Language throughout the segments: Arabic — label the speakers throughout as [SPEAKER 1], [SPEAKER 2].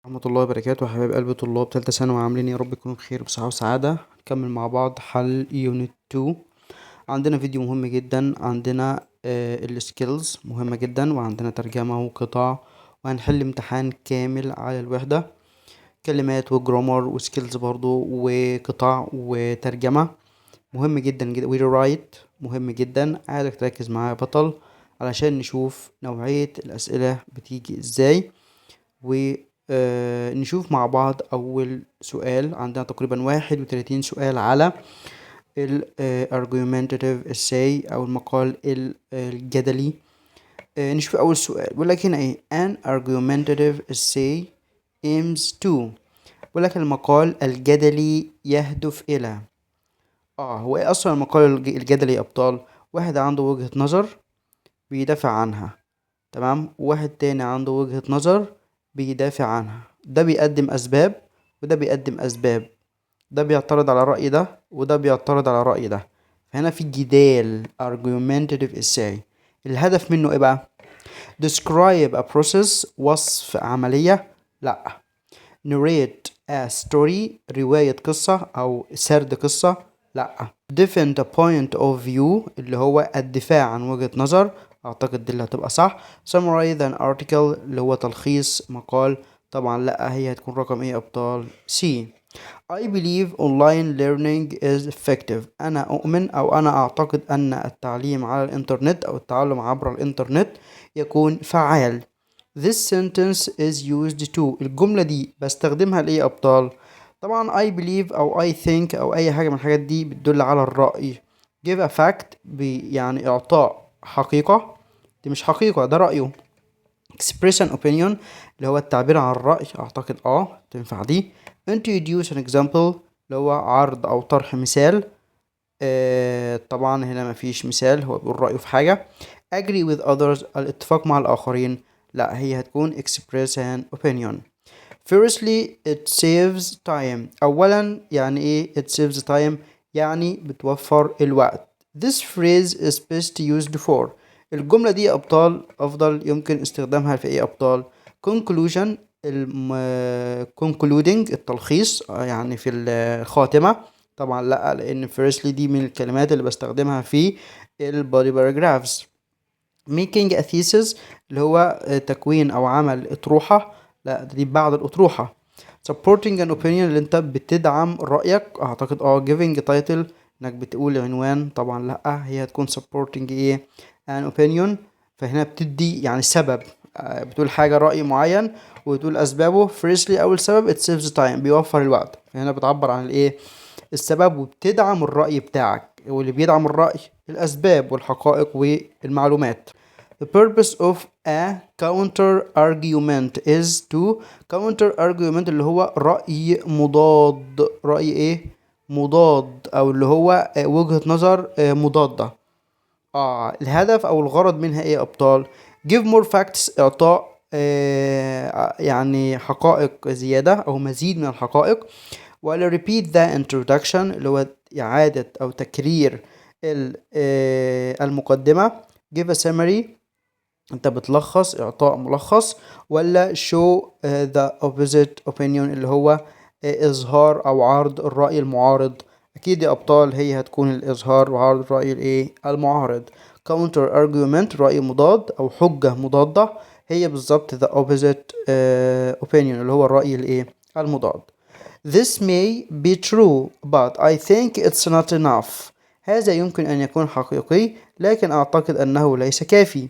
[SPEAKER 1] ورحمة الله وبركاته يا حبايب قلب طلاب تالتة ثانوي، عاملين إيه؟ يا رب تكونوا بخير بصحة وسعادة. نكمل مع بعض حل يونت 2. عندنا فيديو مهم جدا، عندنا السكيلز مهمة جدا، وعندنا ترجمة وقطع، وهنحل امتحان كامل على الوحدة، كلمات وجرامر وسكيلز برضو وقطع وترجمة. مهم جدا جدا ورايت مهم جدا. عايزك تركز معايا يا بطل علشان نشوف نوعية الأسئلة بتيجي ازاي، ونشوف مع بعض أول سؤال. عندنا تقريبا 31 سؤال على ال argumentative essay أو المقال الجدلي. نشوف أول سؤال. بيقول لك هنا إيه؟ an argumentative essay aims to. بيقول لك المقال الجدلي يهدف إلى. هو إيه أصلا المقال الجدلي يا أبطال؟ واحد عنده وجهة نظر بيدافع عنها، تمام، وواحد تاني عنده وجهة نظر بيدافع عنها. ده بيقدم أسباب وده بيقدم أسباب، ده بيعترض على رأي ده وده بيعترض على رأي ده. فهنا في جدال argumentative essay. الهدف منه ايه بقى؟ describe a process، وصف عملية، لا. narrate a story، رواية قصة أو سرد قصة، لا. defend a point of view، اللي هو الدفاع عن وجهة نظر، أعتقد دي اللي هتبقى صح. summarize an article، اللي هو تلخيص مقال، طبعا لا، هي هتكون رقم ايه أبطال؟ C. I believe online learning is effective. أنا أؤمن أو أنا أعتقد أن التعليم على الإنترنت أو التعلم عبر الإنترنت يكون فعال. This sentence is used to. الجملة دي بستخدمها لإيه يا أبطال؟ طبعا I believe أو I think أو أي حاجة من الحاجات دي بتدل على الرأي. give a fact يعني إعطاء حقيقة، دي مش حقيقة، ده رأيه. express an opinion، اللي هو التعبير عن الرأي، أعتقد تنفع دي. introduce an example، اللي هو عرض أو طرح مثال. طبعا هنا مفيش مثال، هو بيقول رأيه في حاجة. agree with others، الاتفاق مع الآخرين، لا، هي هتكون express an opinion. firstly it saves time. أولا يعني إيه it saves time؟ يعني بتوفر الوقت. this phrase is best used for. الجملة دي يا أبطال أفضل يمكن استخدامها في إيه يا أبطال؟ conclusion، concluding التلخيص، يعني في الخاتمة. طبعا لا، لأن firstly دي من الكلمات اللي بستخدمها في body paragraphs. making a thesis، اللي هو تكوين أو عمل أطروحة، لا، دي بعد الأطروحة. supporting an opinion، اللي انت بتدعم رأيك، اعتقد giving a title، انك بتقول عنوان، طبعا لا، هي هتكون supporting ايه an opinion. فهنا بتدي يعني سبب، بتقول حاجة رأي معين وتقول أسبابه. firstly أول سبب it saves time، بيوفر الوقت، فهنا بتعبر عن الايه السبب وبتدعم الرأي بتاعك، واللي بيدعم الرأي الأسباب والحقائق والمعلومات. The purpose of a counter argument is to. counter argument اللي هو رأي مضاد، رأي ايه مضاد، او اللي هو وجهة نظر مضادة. الهدف او الغرض منها ايه يا ابطال؟ give more facts، اعطاء يعني حقائق زيادة او مزيد من الحقائق. ولا repeat the introduction، اللي هو إعادة أو تكرير المقدمة. give a summary، أنت بتلخص، إعطاء ملخص. ولا show the opposite opinion، اللي هو إظهار أو عرض الرأي المعارض. أكيد يا أبطال هي هتكون الإظهار وعرض الرأي المعارض. counter argument رأي مضاد أو حجة مضادة، هي بالظبط the opposite opinion، اللي هو الرأي المضاد. This may be true but I think it's not enough. هذا يمكن أن يكون حقيقي لكن أعتقد أنه ليس كافي.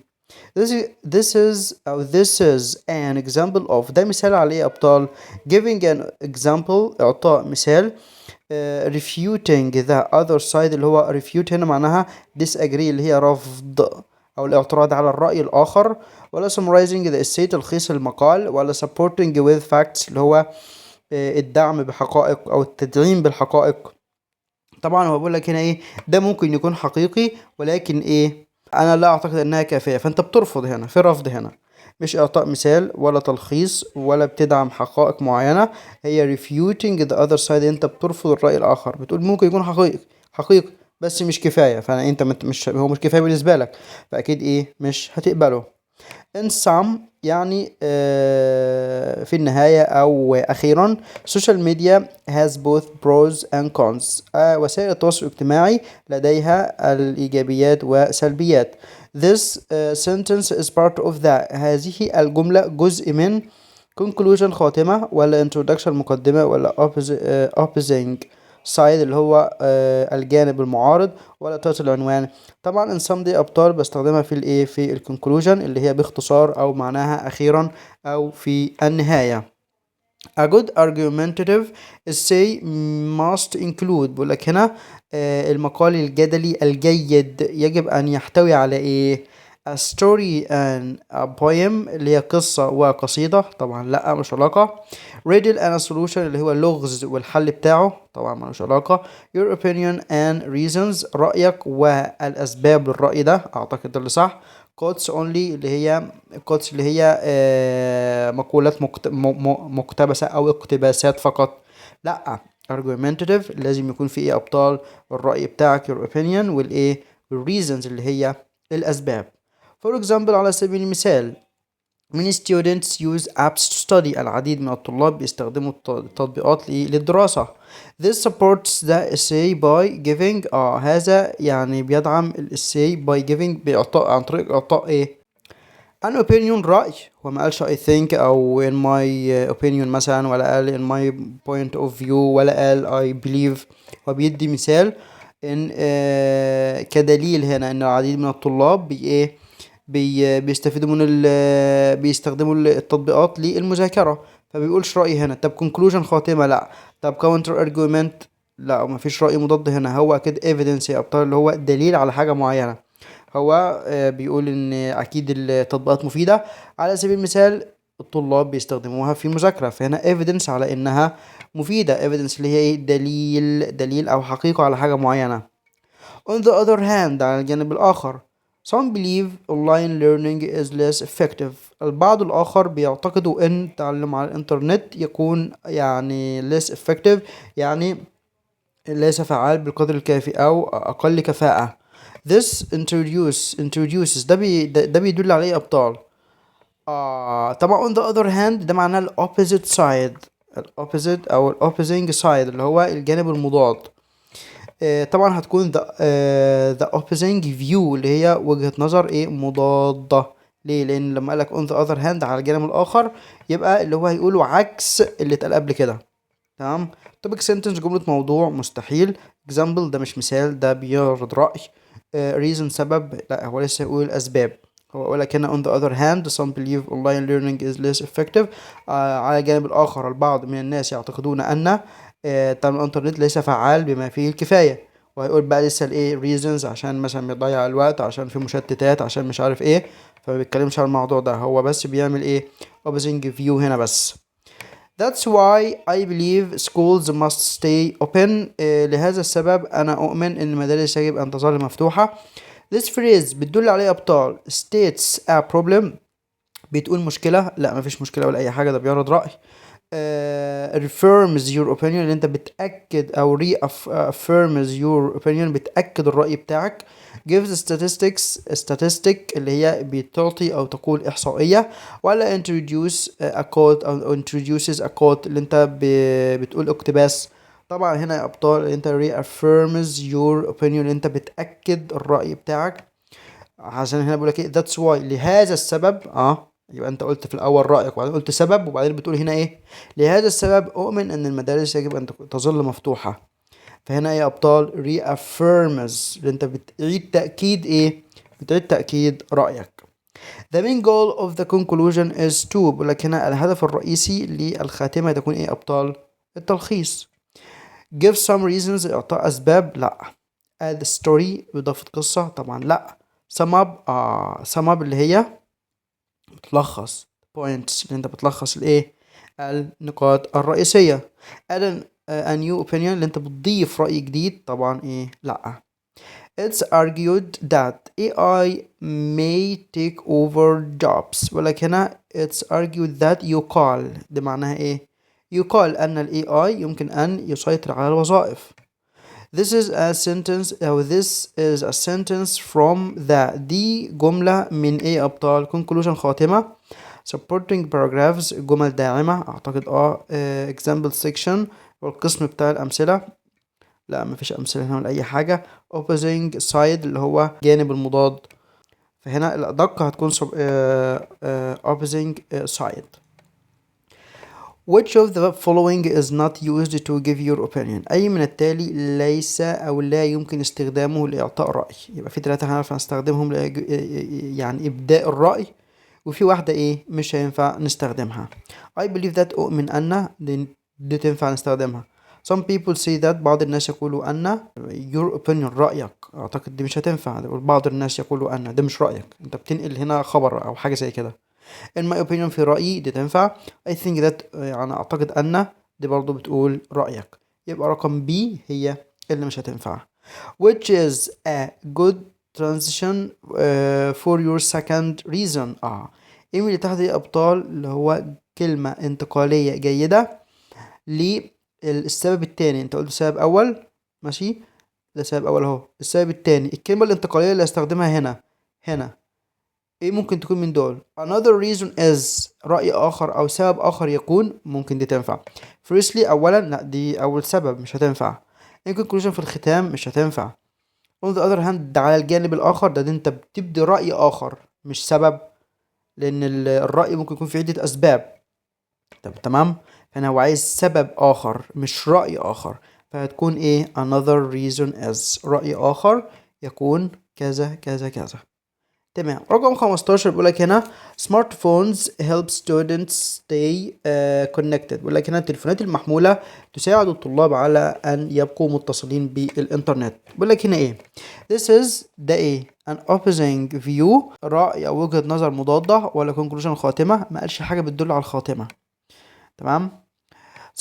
[SPEAKER 1] This is an example of. ده مثال على إيه يا أبطال؟ giving an example، إعطاء مثال. refuting the other side، اللي هو refute هنا معناها disagree، اللي هي رفض أو الاعتراض على الرأي الآخر. ولا summarizing the essay، تلخيص المقال. ولا supporting with facts، اللي هو الدعم بحقائق او التدعيم بالحقائق. طبعا هو بيقول لك هنا ايه ده ممكن يكون حقيقي ولكن ايه انا لا اعتقد انها كافيه، فانت بترفض هنا، في رفض هنا، مش اعطاء مثال ولا تلخيص ولا بتدعم حقائق معينه. هي refuting the other side، انت بترفض الراي الاخر، بتقول ممكن يكون حقيقي بس مش كفايه، فانت مش هو مش كفايه بالنسبه لك، فاكيد مش هتقبله. in some يعني في النهاية أو أخيرا social media has both pros and cons. وسائل التواصل الاجتماعي لديها الإيجابيات وسلبيات. This sentence is part of that. هذه الجملة جزء من conclusion خاتمة ولا introduction مقدمة ولا opposing side اللي هو الجانب المعارض ولا title العنوان. طبعا in some دي أبطال بستخدمها في الايه في الكونكلوجن اللي هي باختصار أو معناها أخيرا أو في النهاية. A good argumentative essay must include بقول لك هنا المقال الجدلي الجيد يجب أن يحتوي على إيه؟ a story and a poem اللي هي قصة وقصيدة. طبعا لأ مش علاقة. riddle and a solution اللي هو اللغز والحل بتاعه. طبعا ملوش علاقة. your opinion and reasons رأيك والأسباب للرأي ده. أعتقد ده اللي صح. quotes only اللي هي مقولات مقتبسة أو اقتباسات فقط. لأ argumentative لازم يكون في إيه أبطال الرأي بتاعك your opinion والإيه reasons اللي هي الأسباب. for example على سبيل المثال many students use apps to study. العديد من الطلاب بيستخدموا التطبيقات للدراسة. this supports the essay by giving هذا يعني بيدعم الessay by giving بإعطاء عن طريق إعطاء إيه an opinion رأي. هو ما قالش I think أو in my opinion مثلا ولا قال in my point of view ولا قال I believe. هو بيدي مثال إن كدليل هنا إن العديد من الطلاب بيستفيدوا من بيستخدموا التطبيقات للمذاكرة. فبيقولش رأي هنا. طب conclusion خاتمة لا. طب counter argument لا مفيش رأي مضاد هنا. هو أكيد evidence يا أبطال اللي هو دليل على حاجة معينة. هو بيقول إن أكيد التطبيقات مفيدة. على سبيل المثال الطلاب بيستخدموها في مذاكرة فهنا evidence على إنها مفيدة. evidence اللي هي إيه دليل أو حقيقة على حاجة معينة. on the other hand على الجانب الآخر some believe online learning is less effective. البعض الآخر بيعتقدوا أن التعلم على الإنترنت يكون يعني less effective يعني ليس فعال بالقدر الكافي أو أقل كفاءة. this introduces ده بيدل على إيه أبطال؟ طبعا on the other hand ده معناه ال opposite side أو ال opposing side اللي هو الجانب المضاد. طبعا هتكون the opposing view اللي هي وجهة نظر ايه مضادة. ليه؟ لان لما قالك on the other hand على الجانب الاخر يبقى اللي هو هيقوله عكس اللي اتقال قبل كده. تمام. topic sentence جملة موضوع مستحيل. example ده مش مثال ده بيعرض رأي. reason سبب لا هو لسه هيقول الاسباب. هو يقولك هنا on the other hand some believe online learning is less effective. على الجانب الآخر البعض من الناس يعتقدون أن تعلم الإنترنت ليس فعال بما فيه الكفاية. وهيقول بقى لسه الإيه reasons عشان مثلا بيضيع الوقت عشان في مشتتات عشان مش عارف إيه. فما بيتكلمش عن الموضوع ده. هو بس بيعمل إيه opposing view هنا بس. That's why I believe schools must stay open. لهذا السبب أنا أؤمن إن المدارس يجب أن تظل مفتوحة. This phrase بتدل عليه أبطال states a problem بتقول مشكلة لا مفيش مشكلة ولا أي حاجة ده بيعرض رأي. affirms your opinion اللي أنت بتأكد أو reaffirms your opinion بتأكد الرأي بتاعك. gives statistic اللي هي بتعطي أو تقول إحصائية. ولا introduce a quote أو introduces a quote اللي أنت بتقول اقتباس. طبعا هنا يا أبطال أنت reaffirms your opinion أنت بتأكد الرأي بتاعك. عشان هنا بقولك إيه that's why لهذا السبب يبقى أنت قلت في الأول رأيك وبعدين قلت سبب وبعدين بتقول هنا إيه لهذا السبب أؤمن أن المدارس يجب أن تظل مفتوحة. فهنا يا أبطال reaffirms اللي أنت بتعيد تأكيد إيه بتعيد تأكيد رأيك. The main goal of the conclusion is to بقولك هنا الهدف الرئيسي للخاتمة تكون إيه أبطال التلخيص. give some reasons إعطاء أسباب لا. add story إضافة قصة طبعا لا. sum up اللي هي بتلخص points اللي انت بتلخص الايه النقاط الرئيسية. add a new opinion اللي انت بتضيف رأي جديد طبعا ايه لا. it's argued that AI may take over jobs ولكن هنا it's argued that يقال ده معناها ايه يقال ان ال AI يمكن ان يسيطر على الوظائف. This is a sentence أو this is a sentence from the. دي جملة من ايه يا أبطال؟ conclusion خاتمة. supporting paragraphs جمل داعمة أعتقد example section والقسم بتاع الأمثلة. لا مفيش أمثلة هنا ولا أي حاجة. opposing side اللي هو جانب المضاد، فهنا الأدق هتكون opposing side. Which of the following is not used to give your opinion؟ أي من التالي ليس أو لا يمكن استخدامه لإعطاء رأي. يبقى في 3 هنعرف نستخدمهم يعني إبداء الرأي، وفي واحدة إيه مش هينفع نستخدمها. I believe that أؤمن أن دي تنفع نستخدمها. Some people say that بعض الناس يقولوا أن your opinion رأيك، أعتقد دي مش هتنفع. بعض الناس يقولوا أن ده مش رأيك، أنت بتنقل هنا خبر أو حاجة زي كده. in my opinion في رأيي دي تنفع. I think that يعني أعتقد أن دي برضو بتقول رأيك، يبقى رقم B هي اللي مش هتنفع. which is a good transition for your second reason. ايه اللي تحت دي أبطال؟ اللي هو كلمة انتقالية جيدة للسبب التاني. انت قلت سبب أول، ماشي، ده سبب أول اهو. السبب التاني الكلمة الانتقالية اللي هستخدمها هنا ايه ممكن تكون من دول؟ another reason is رأي آخر أو سبب آخر يكون، ممكن دي تنفع. firstly أولا، لا دي أول سبب مش هتنفع. in conclusion في الختام مش هتنفع. on the other hand ده على الجانب الآخر، ده انت بتبدي رأي آخر مش سبب، لأن الرأي ممكن يكون في عدة أسباب. طب تمام، فأنا هو عايز سبب آخر مش رأي آخر، فهتكون ايه another reason is رأي آخر يكون كذا كذا كذا. تمام. رقم 15 بيقولك هنا smartphones help students stay connected. بيقولك هنا التليفونات المحمولة تساعد الطلاب على أن يبقوا متصلين بالإنترنت. بيقولك هنا إيه؟ This is ده إيه؟ an opposing view رأي أو وجهة نظر مضادة، ولا conclusion خاتمة؟ ما قالش حاجة بتدل على الخاتمة. تمام.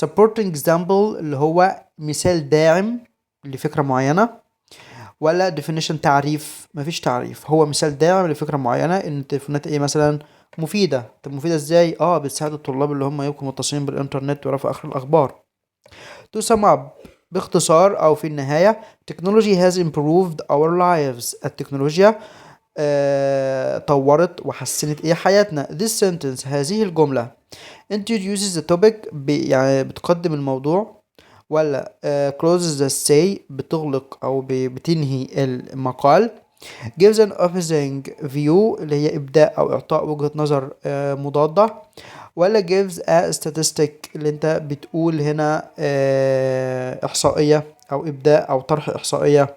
[SPEAKER 1] supporting example اللي هو مثال داعم لفكرة معينة، ولا definition تعريف؟ مفيش تعريف، هو مثال داعم لفكرة معينة ان التليفونات ايه مثلا مفيدة. طب مفيدة ازاي؟ بتساعد الطلاب اللي هم يبقوا متصلين بالانترنت ويعرفوا اخر الاخبار. to sum up باختصار او في النهاية technology has improved our lives. التكنولوجيا طورت وحسنت ايه حياتنا. this sentence هذه الجملة introduces the topic يعني بتقدم الموضوع، ولا closes the say بتغلق أو بتنهي المقال. gives an opposing view اللي هي إبداء أو إعطاء وجهة نظر مضادة، ولا gives a statistic اللي أنت بتقول هنا إحصائية أو إبداء أو طرح إحصائية.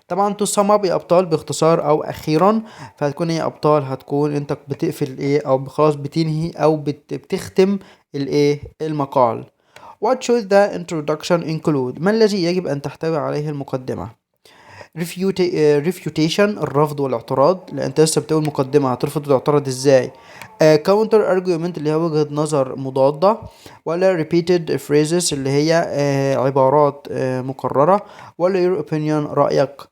[SPEAKER 1] طبعا to sum up يا أبطال باختصار أو أخيرا، فهتكون إيه يا أبطال؟ هتكون أنت بتقفل إيه أو خلاص بتنهي أو بتختم الإيه المقال. What should the introduction include؟ ما الذي يجب أن تحتوي عليه المقدمة؟ refutation الرفض والاعتراض، لأن أنت لسه بتقول مقدمة هترفض وتعترض إزاي؟ counter argument اللي هي وجهة نظر مضادة، ولا repeated phrases اللي هي عبارات مكررة، ولا your opinion رأيك؟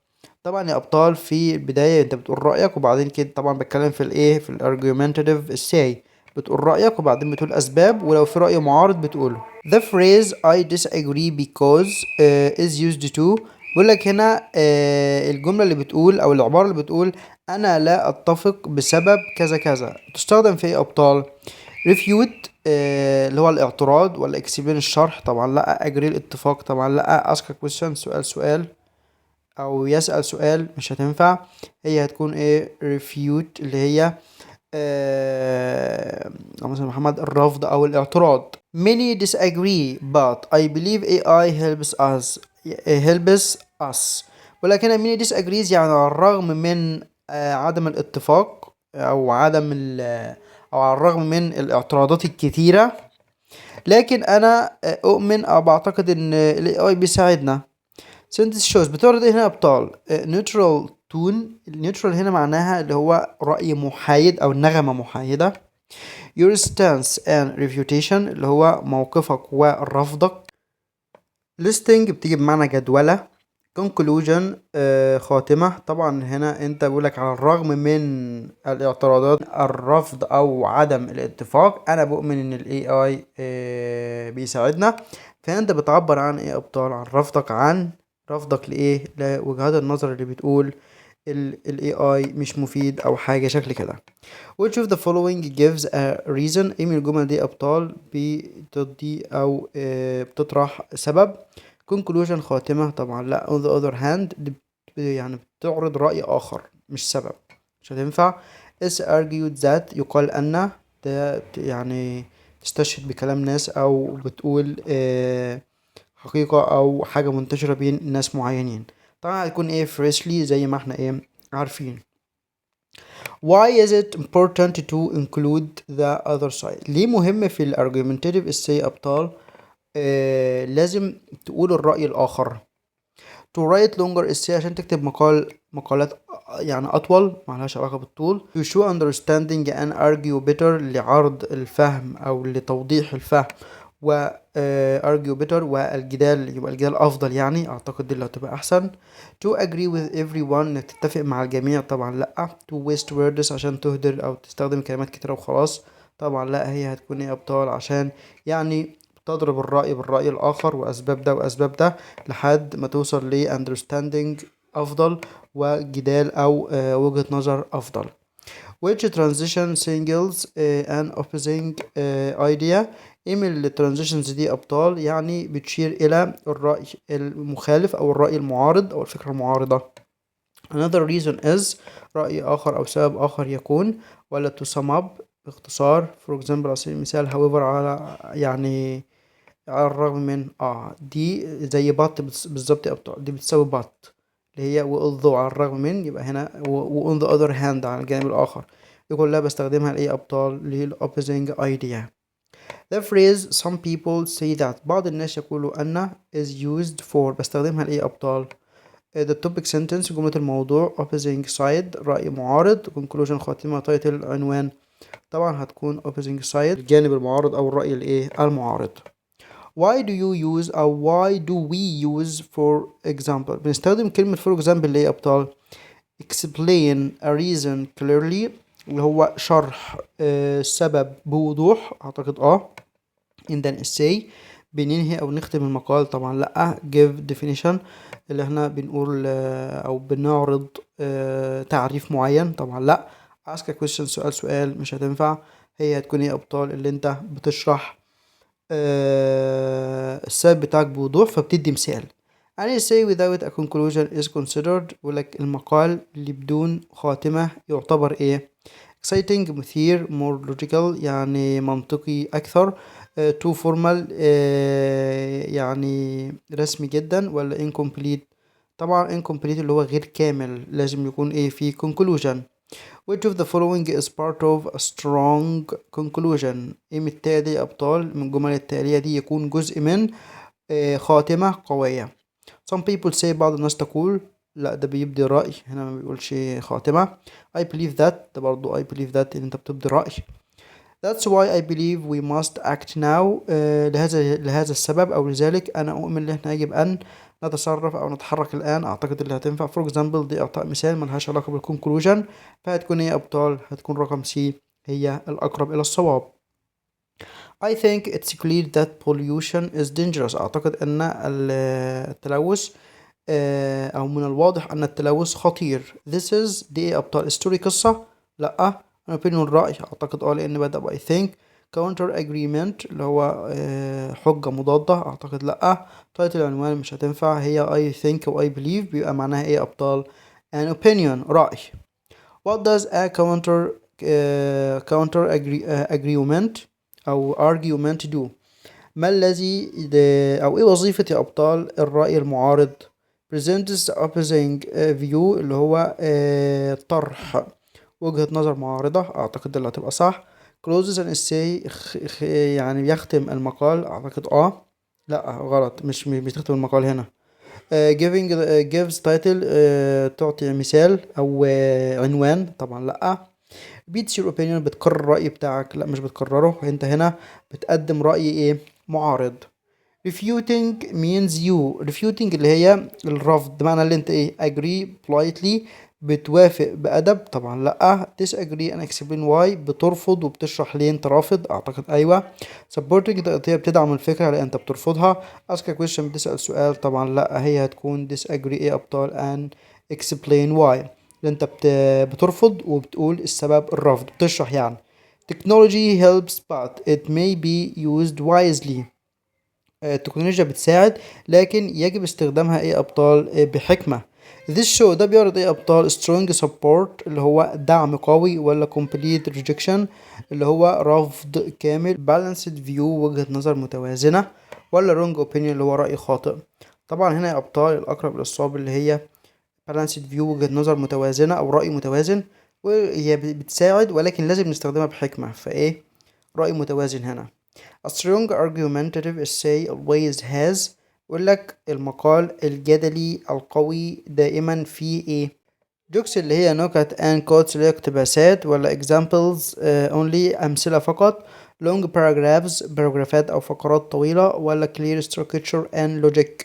[SPEAKER 1] طبعا يا أبطال في البداية أنت بتقول رأيك، وبعدين كده طبعا بتكلم في الإيه في الargumentative say بتقول رأيك، وبعدين بتقول أسباب، ولو في رأي معارض بتقوله. The phrase I disagree because is used to بيقول لك هنا الجملة اللي بتقول أو العبارة اللي بتقول أنا لا أتفق بسبب كذا كذا تستخدم في إيه أبطال؟ refute اللي هو الاعتراض، ولا explain الشرح؟ طبعا لا. agree الاتفاق؟ طبعا لا. ask a question سؤال أو يسأل سؤال مش هتنفع. هي هتكون إيه refute اللي هي مثلا محمد الرفض أو الاعتراض. many disagree but I believe AI helps us. ولكن many disagrees يعني على الرغم من عدم الاتفاق أو أو على الرغم من الاعتراضات الكتيرة، لكن أنا أؤمن أو بعتقد إن ال AI بيساعدنا. sentence shows بتورد هنا أبطال neutral tone. النيوترال هنا معناها اللي هو رأي محايد أو نغمة محايدة. your stance and refutation اللي هو موقفك ورفضك. listing بتيجي بمعنى جدولة. conclusion خاتمة. طبعا هنا انت بقولك على الرغم من الاعتراضات الرفض او عدم الاتفاق انا بؤمن ان ال AI بيساعدنا. فانت بتعبر عن ايه ابطال؟ عن رفضك عن رفضك لإيه؟ لوجهات النظر اللي بتقول ال AI مش مفيد أو حاجة شكل كده. which of the following gives a reason؟ ايه من الجمل دي أبطال بتدي أو بتطرح سبب. conclusion خاتمة طبعا لا. on the other hand دي يعني بتعرض رأي آخر مش سبب، مش هتنفع. is argued that يقال أن ده يعني تستشهد بكلام ناس أو بتقول حقيقة أو حاجة منتشرة بين ناس معينين. طبعا هتكون ايه freshly زي ما احنا ايه عارفين. Why is it important to include the other side؟ ليه مهم في ال argumentative essay أبطال لازم تقول الرأي الآخر. to write longer essay عشان تكتب مقالات يعني أطول ملهاش علاقة بالطول. to show understanding and argue better لعرض الفهم أو لتوضيح الفهم و argue better والجدال يبقى الجدال أفضل يعني أعتقد دي اللي هتبقى أحسن. to agree with everyone إنك تتفق مع الجميع طبعا لأ. to waste words عشان تهدر أو تستخدم كلمات كتيرة وخلاص طبعا لأ. هي هتكون ايه أبطال عشان يعني تضرب الرأي بالرأي الآخر وأسباب ده وأسباب ده لحد ما توصل ل understanding أفضل وجدال أو وجهة نظر أفضل. which transition singles an opposing idea؟ ايه من الترانزيشنز دي أبطال يعني بتشير إلى الرأي المخالف أو الرأي المعارض أو الفكرة المعارضة. another reason is رأي آخر أو سبب آخر يكون. ولا to sum up باختصار for example على سبيل المثال however على يعني على الرغم من دي زي بط بالظبط يا أبطال دي بتساوي بط اللي هي although على الرغم من يبقى هنا on the other hand على الجانب الآخر دي كلها بستخدمها لإيه أبطال لل opposing idea. the phrase some people say that بعض الناس يقولوا أن is used for بستخدمها لإيه أبطال. the topic sentence جملة الموضوع opposing side رأي معارض conclusion خاتمة title عنوان طبعا هتكون opposing side الجانب المعارض أو الرأي الإيه المعارض. why do you use أو why do we use for example؟ بنستخدم كلمة for example اللي هي أبطال explain a reason clearly اللي هو شرح سبب بوضوح أعتقد in the essay. بننهي أو نختم المقال طبعا لأ. give definition اللي احنا بنقول أو بنعرض تعريف معين طبعا لأ. ask a question سؤال مش هتنفع. هي هتكون ايه أبطال اللي انت بتشرح السبب بتاعك بوضوح فبتدي مثال. يعني say without a conclusion is considered ولك المقال اللي بدون خاتمة يعتبر ايه exciting مثير more logical يعني منطقي أكثر too formal يعني رسمي جدا. ولا incomplete طبعا incomplete اللي هو غير كامل لازم يكون ايه في conclusion. which of the following is part of a strong conclusion؟ ايه من التالي أبطال من الجمل التالية دي يكون جزء من خاتمة قوية. some people say بعض الناس تقول لا ده بيبدي رأي هنا ما بيقولش خاتمة. I believe that ده برضو I believe that انت بتبدي رأي. that's why I believe we must act now لهذا السبب أو لذلك أنا أؤمن إن إحنا يجب أن نتصرف أو نتحرك الآن. أعتقد اللي هتنفع for example دي إعطاء مثال ملهاش علاقة بالconclusion فهتكون إيه أبطال هتكون رقم C هي الأقرب إلى الصواب. I think it's clear that pollution is dangerous. أعتقد أن التلوث أو من الواضح أن التلوث خطير. this is دي أبطال story قصة لأ. opinion رأي أعتقد لأن بدأ ب I think. counter agreement اللي هو حجة مضادة أعتقد لأ. title العنوان مش هتنفع هي I think و I believe بيبقى معناها إيه أبطال an opinion رأي. what does a counter agreement أو argument do؟ ما الذي أو إيه وظيفة يا أبطال الرأي المعارض؟ presents opposing view اللي هو طرح وجهة نظر معارضة أعتقد ده اللي هتبقى صح. closes an essay يعني بيختم المقال أعتقد لأ غلط مش بتختم المقال هنا. giving gives title تعطي مثال أو عنوان طبعا لأ. beats your opinion بتكرر الرأي بتاعك لأ مش بتكرره انت هنا بتقدم رأي ايه معارض. refuting means you refuting اللي هي الرفض بمعنى اللي انت ايه agree politely بتوافق بأدب؟ طبعا لأ. disagree and explain why، بترفض وبتشرح ليه انت رافض؟ اعتقد ايوه. supporting تغطية، بتدعم الفكرة لان انت بترفضها. ask a question، بتسأل سؤال؟ طبعا لأ، هي هتكون disagree ايه ابطال and explain why، لان انت بترفض وبتقول السبب الرفض، بتشرح يعني. technology helps but it may be used wisely. التكنولوجيا بتساعد لكن يجب استخدامها ايه ابطال؟ بحكمة. This show ده بيعرض ايه ابطال؟ strong support اللي هو دعم قوي، ولا complete rejection اللي هو رفض كامل، balanced view وجهة نظر متوازنة، ولا wrong opinion اللي هو رأي خاطئ؟ طبعا هنا يا ابطال الاقرب للصواب اللي هي balanced view وجهة نظر متوازنة او رأي متوازن، وهي بتساعد ولكن لازم نستخدمها بحكمة، فايه رأي متوازن هنا. A strong argumentative essay always has، يقول لك المقال الجدلي القوي دائما فيه ايه؟ جوكس اللي هي نكت and quotes اللي هي اقتباسات، ولا examples only أمثلة فقط، long paragraphs باراجرافات أو فقرات طويلة، ولا clear structure and logic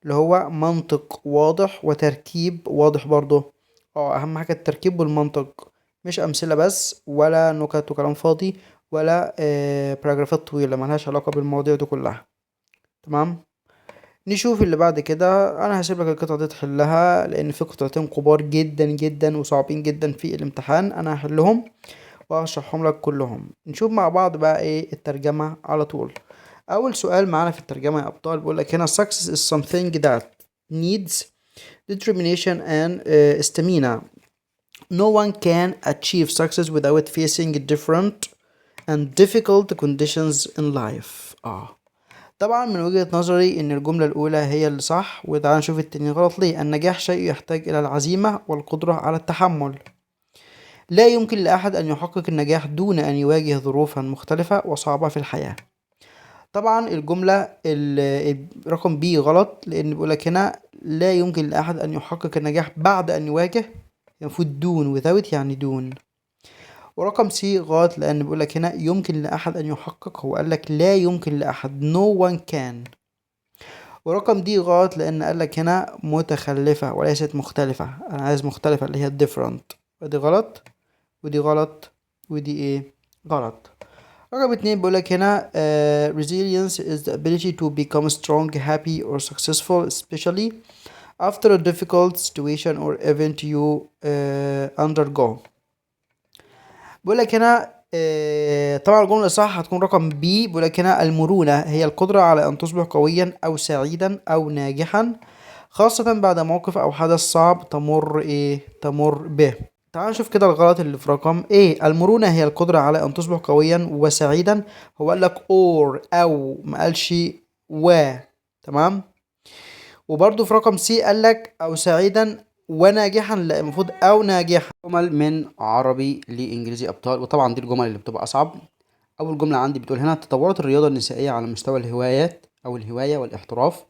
[SPEAKER 1] اللي هو منطق واضح وتركيب واضح برضه. أهم حاجة التركيب والمنطق، مش أمثلة بس ولا نكت وكلام فاضي ولا باراجرافات طويلة ملهاش علاقة بالمواضيع دي كلها. تمام. نشوف اللي بعد كده. انا هسيب لك القطعة دي تحلها لان في قطعتين كبار جدا جدا وصعبين جدا في الامتحان، انا هحلهم وهشرحهم لك كلهم. نشوف مع بعض بقى ايه الترجمة على طول. اول سؤال معانا في الترجمة يا ابطال بيقول لك هنا success is something that needs determination and stamina. No one can achieve success without facing different and difficult conditions in life. طبعا من وجهة نظري ان الجملة الاولى هي اللي صح، وتعالى نشوف التاني غلط ليه. النجاح شيء يحتاج الى العزيمة والقدرة على التحمل. لا يمكن لاحد ان يحقق النجاح دون ان يواجه ظروفا مختلفة وصعبة في الحياة. طبعا الجملة رقم بي غلط، لان بيقولك هنا لا يمكن لاحد ان يحقق النجاح بعد ان يواجه، المفروض دون without يعني دون. ورقم سي غلط، لان بيقولك هنا يمكن لاحد ان يحقق، هو قالك لا يمكن لاحد no one can. ورقم دي غلط، لان قالك هنا متخلفة وليست مختلفة، انا عايز مختلفة اللي هي different، ودي غلط ودي غلط ودي ايه غلط. رقم اتنين بيقولك هنا resilience is the ability to become strong, happy or successful especially after a difficult situation or event you undergo. بيقولك هنا طبعا الجملة الصح هتكون رقم بي. بيقولك هنا المرونة هي القدرة على أن تصبح قويا أو سعيدا أو ناجحا، خاصة بعد موقف أو حدث صعب تمر به. تعال نشوف كده الغلط اللي في رقم ايه. المرونة هي القدرة على أن تصبح قويا وسعيدا، هو قالك or أو ما قالش تمام. وبرضو في رقم سي قالك أو سعيدا وناجحا، لا المفروض او ناجحا. جمل من عربي لانجليزي ابطال، وطبعا دي الجمل اللي بتبقى اصعب. اول جمله عندي بتقول هنا تطورت الرياضه النسائيه على مستوى الهوايات او الهوايه والاحتراف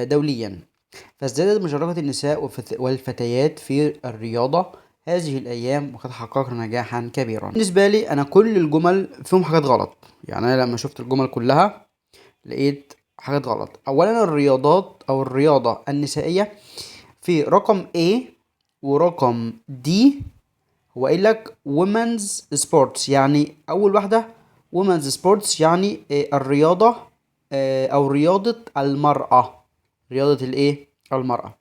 [SPEAKER 1] دوليا، فازدادت مشاركه النساء والفتيات في الرياضه هذه الايام وقد حققنا نجاحا كبيرا. بالنسبه لي انا كل الجمل فيهم حاجات غلط، يعني انا لما شفت الجمل كلها لقيت حاجات غلط. اولا الرياضات او الرياضه النسائيه في رقم A ورقم D هو قايل لك women's sports، يعني اول واحده women's sports يعني الرياضه او رياضه المراه، رياضه المراه.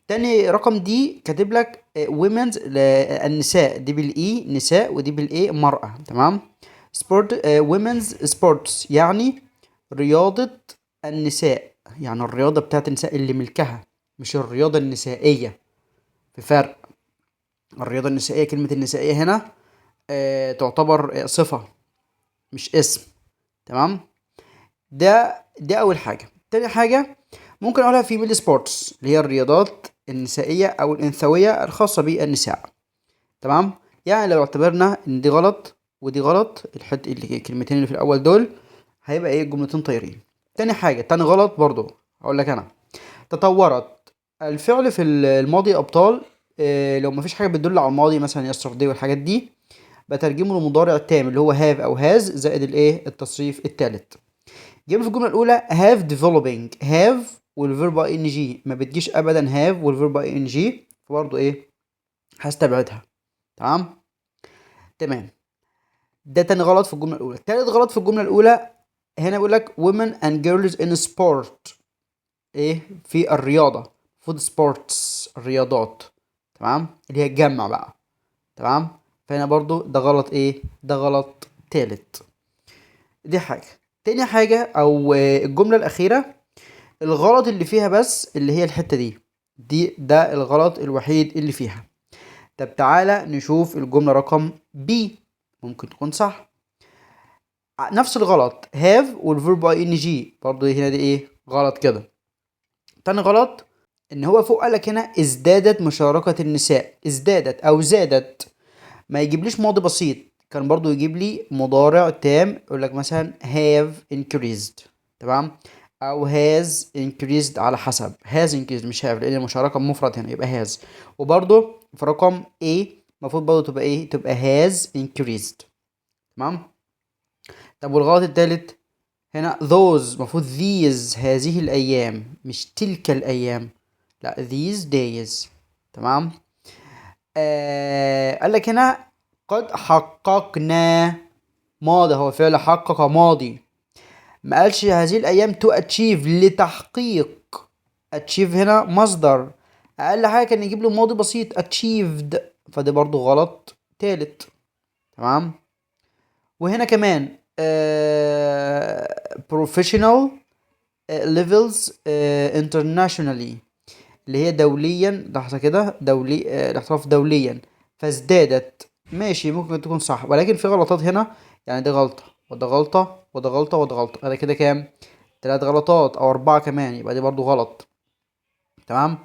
[SPEAKER 1] تاني رقم دي كاتب لك women's النساء، دي بالاي نساء ودي بالاي مرأة. تمام. سبورت women's sports يعني رياضة النساء، يعني الرياضة بتاعت النساء اللي ملكها، مش الرياضة النسائية. في فرق. الرياضة النسائية كلمة النسائية هنا تعتبر صفة مش اسم. تمام. ده أول حاجة. تاني حاجة ممكن أقولها فيميل سبورتس اللي هي الرياضات النسائية أو الأنثوية الخاصة بالنساء. تمام. يعني لو اعتبرنا إن دي غلط ودي غلط، الكلمتين اللي في الأول دول هيبقى جملتين طايرين. تاني حاجة تاني غلط برضو أقول لك أنا تطورت الفعل في الماضي أبطال لو مفيش حاجة بتدل على الماضي مثلا yesterday والحاجات دي بترجمه للمضارع التام اللي هو have أو has زائد التصريف التالت. جيب في الجملة الأولى have developing، have والverb ing ما بتجيش أبدا have والverb ing فبرضه ايه هستبعدها. تمام. ده تاني غلط في الجملة الأولى. تالت غلط في الجملة الأولى، هنا بيقول لك women and girls in sport، ايه في الرياضة، food sports الرياضات، تمام، اللي هي الجمع بقى، تمام. فهنا برضو ده غلط، ايه ده غلط تالت. دي حاجة. تاني حاجة او الجملة الأخيرة، الغلط اللي فيها بس اللي هي الحتة دي ده الغلط الوحيد اللي فيها. طب تعالى نشوف الجملة رقم بي، ممكن تكون صح. نفس الغلط have والverb ing برضو هنا دي ايه غلط كده. تاني غلط ان هو فوق قالك هنا ازدادت مشاركة النساء، ازدادت او زادت، ما يجيبليش ماضي بسيط، كان برضو يجيب لي مضارع تام، يقول لك مثلا have increased، تمام، او has increased، على حسب has increased مش have، لان المشاركة مفرد هنا يبقى has. وبرضو في رقم A المفروض برضو تبقى ايه تبقى has increased، تمام. طب والغلط التالت هنا those المفروض these هذه الأيام، مش تلك الأيام، لا these days، تمام. قال لك هنا قد حققنا، ماضي، هو فعل حقق ماضي، ما قالش هذه الأيام to achieve لتحقيق، achieve هنا مصدر، أقل حاجة كان يجيب له ماضي بسيط achieved، فده برضو غلط تالت، تمام. وهنا كمان professional levels internationally، اللي هي دوليا، لحظة كده، دولي الاحتراف دوليا، فازدادت، ماشي ممكن تكون صح، ولكن في غلطات هنا، يعني دي غلطة وده غلطة وده غلطة وده غلطة، هذا كده كام؟ 3 غلطات او 4 كمان، يبقى دي برضو غلط، تمام.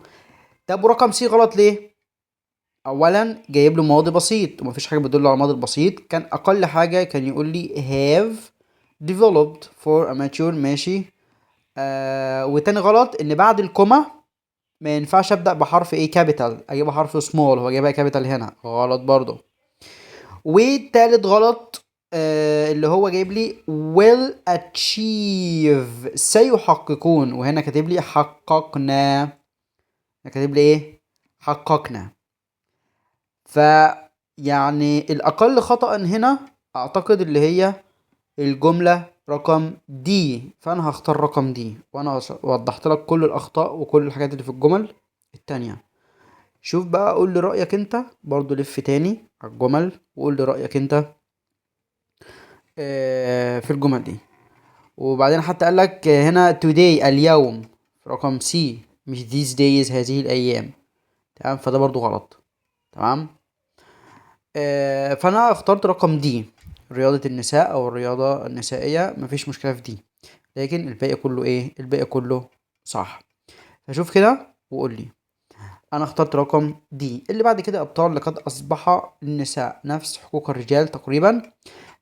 [SPEAKER 1] طب ورقم سي غلط ليه؟ اولا جايب له ماضي بسيط ومفيش حاجة بتدل على الماضي البسيط، كان اقل حاجة كان يقول لي have developed for a mature، ماشي. وتاني غلط ان بعد الكوما ما ينفعش ابدا بحرف ايه كابيتال، اجيبها حرف سمول، هو جايبها كابيتال هنا، غلط برضو. والتالت غلط اللي هو جايب لي will achieve سيحققون، وهنا كاتب لي حققنا، كاتب لي ايه حققنا. ف يعني الاقل خطأ هنا اعتقد اللي هي الجملة رقم دي، فانا هختار رقم دي، وانا وضحت لك كل الاخطاء وكل الحاجات اللي في الجمل التانية. شوف بقى قول لي رأيك انت برضو، لف تاني على الجمل وقول لي رأيك انت في الجمل دي. وبعدين حتى قال لك هنا today اليوم في رقم سي، مش these days هذه الأيام، تمام، فده برضو غلط، تمام. فأنا اخترت رقم دي، رياضة النساء أو الرياضة النسائية، مفيش مشكلة في دي، لكن الباقي كله ايه الباقي كله صح. فشوف كده وقول لي. انا اخترت رقم دي. اللي بعد كده ابطال، لقد اصبح للنساء نفس حقوق الرجال تقريبا،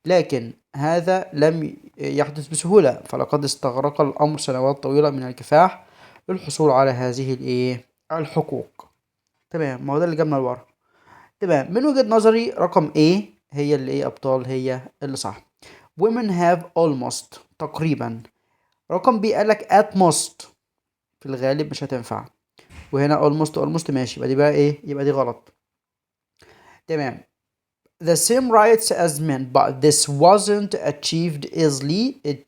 [SPEAKER 1] لكن هذا لم يحدث بسهولة، فلقد استغرق الامر سنوات طويلة من الكفاح للحصول على هذه الايه الحقوق. تمام، ما هو ده اللي جابنا لورا. تمام، من وجهة نظري رقم A هي اللي ايه ابطال، هي اللي صح. women have almost تقريبا. رقم B قالك at most، في الغالب مش هتنفع، وهنا almost ماشي، يبقى دي بقى ايه يبقى دي غلط، تمام. the same rights as men but this wasn't achieved easily, it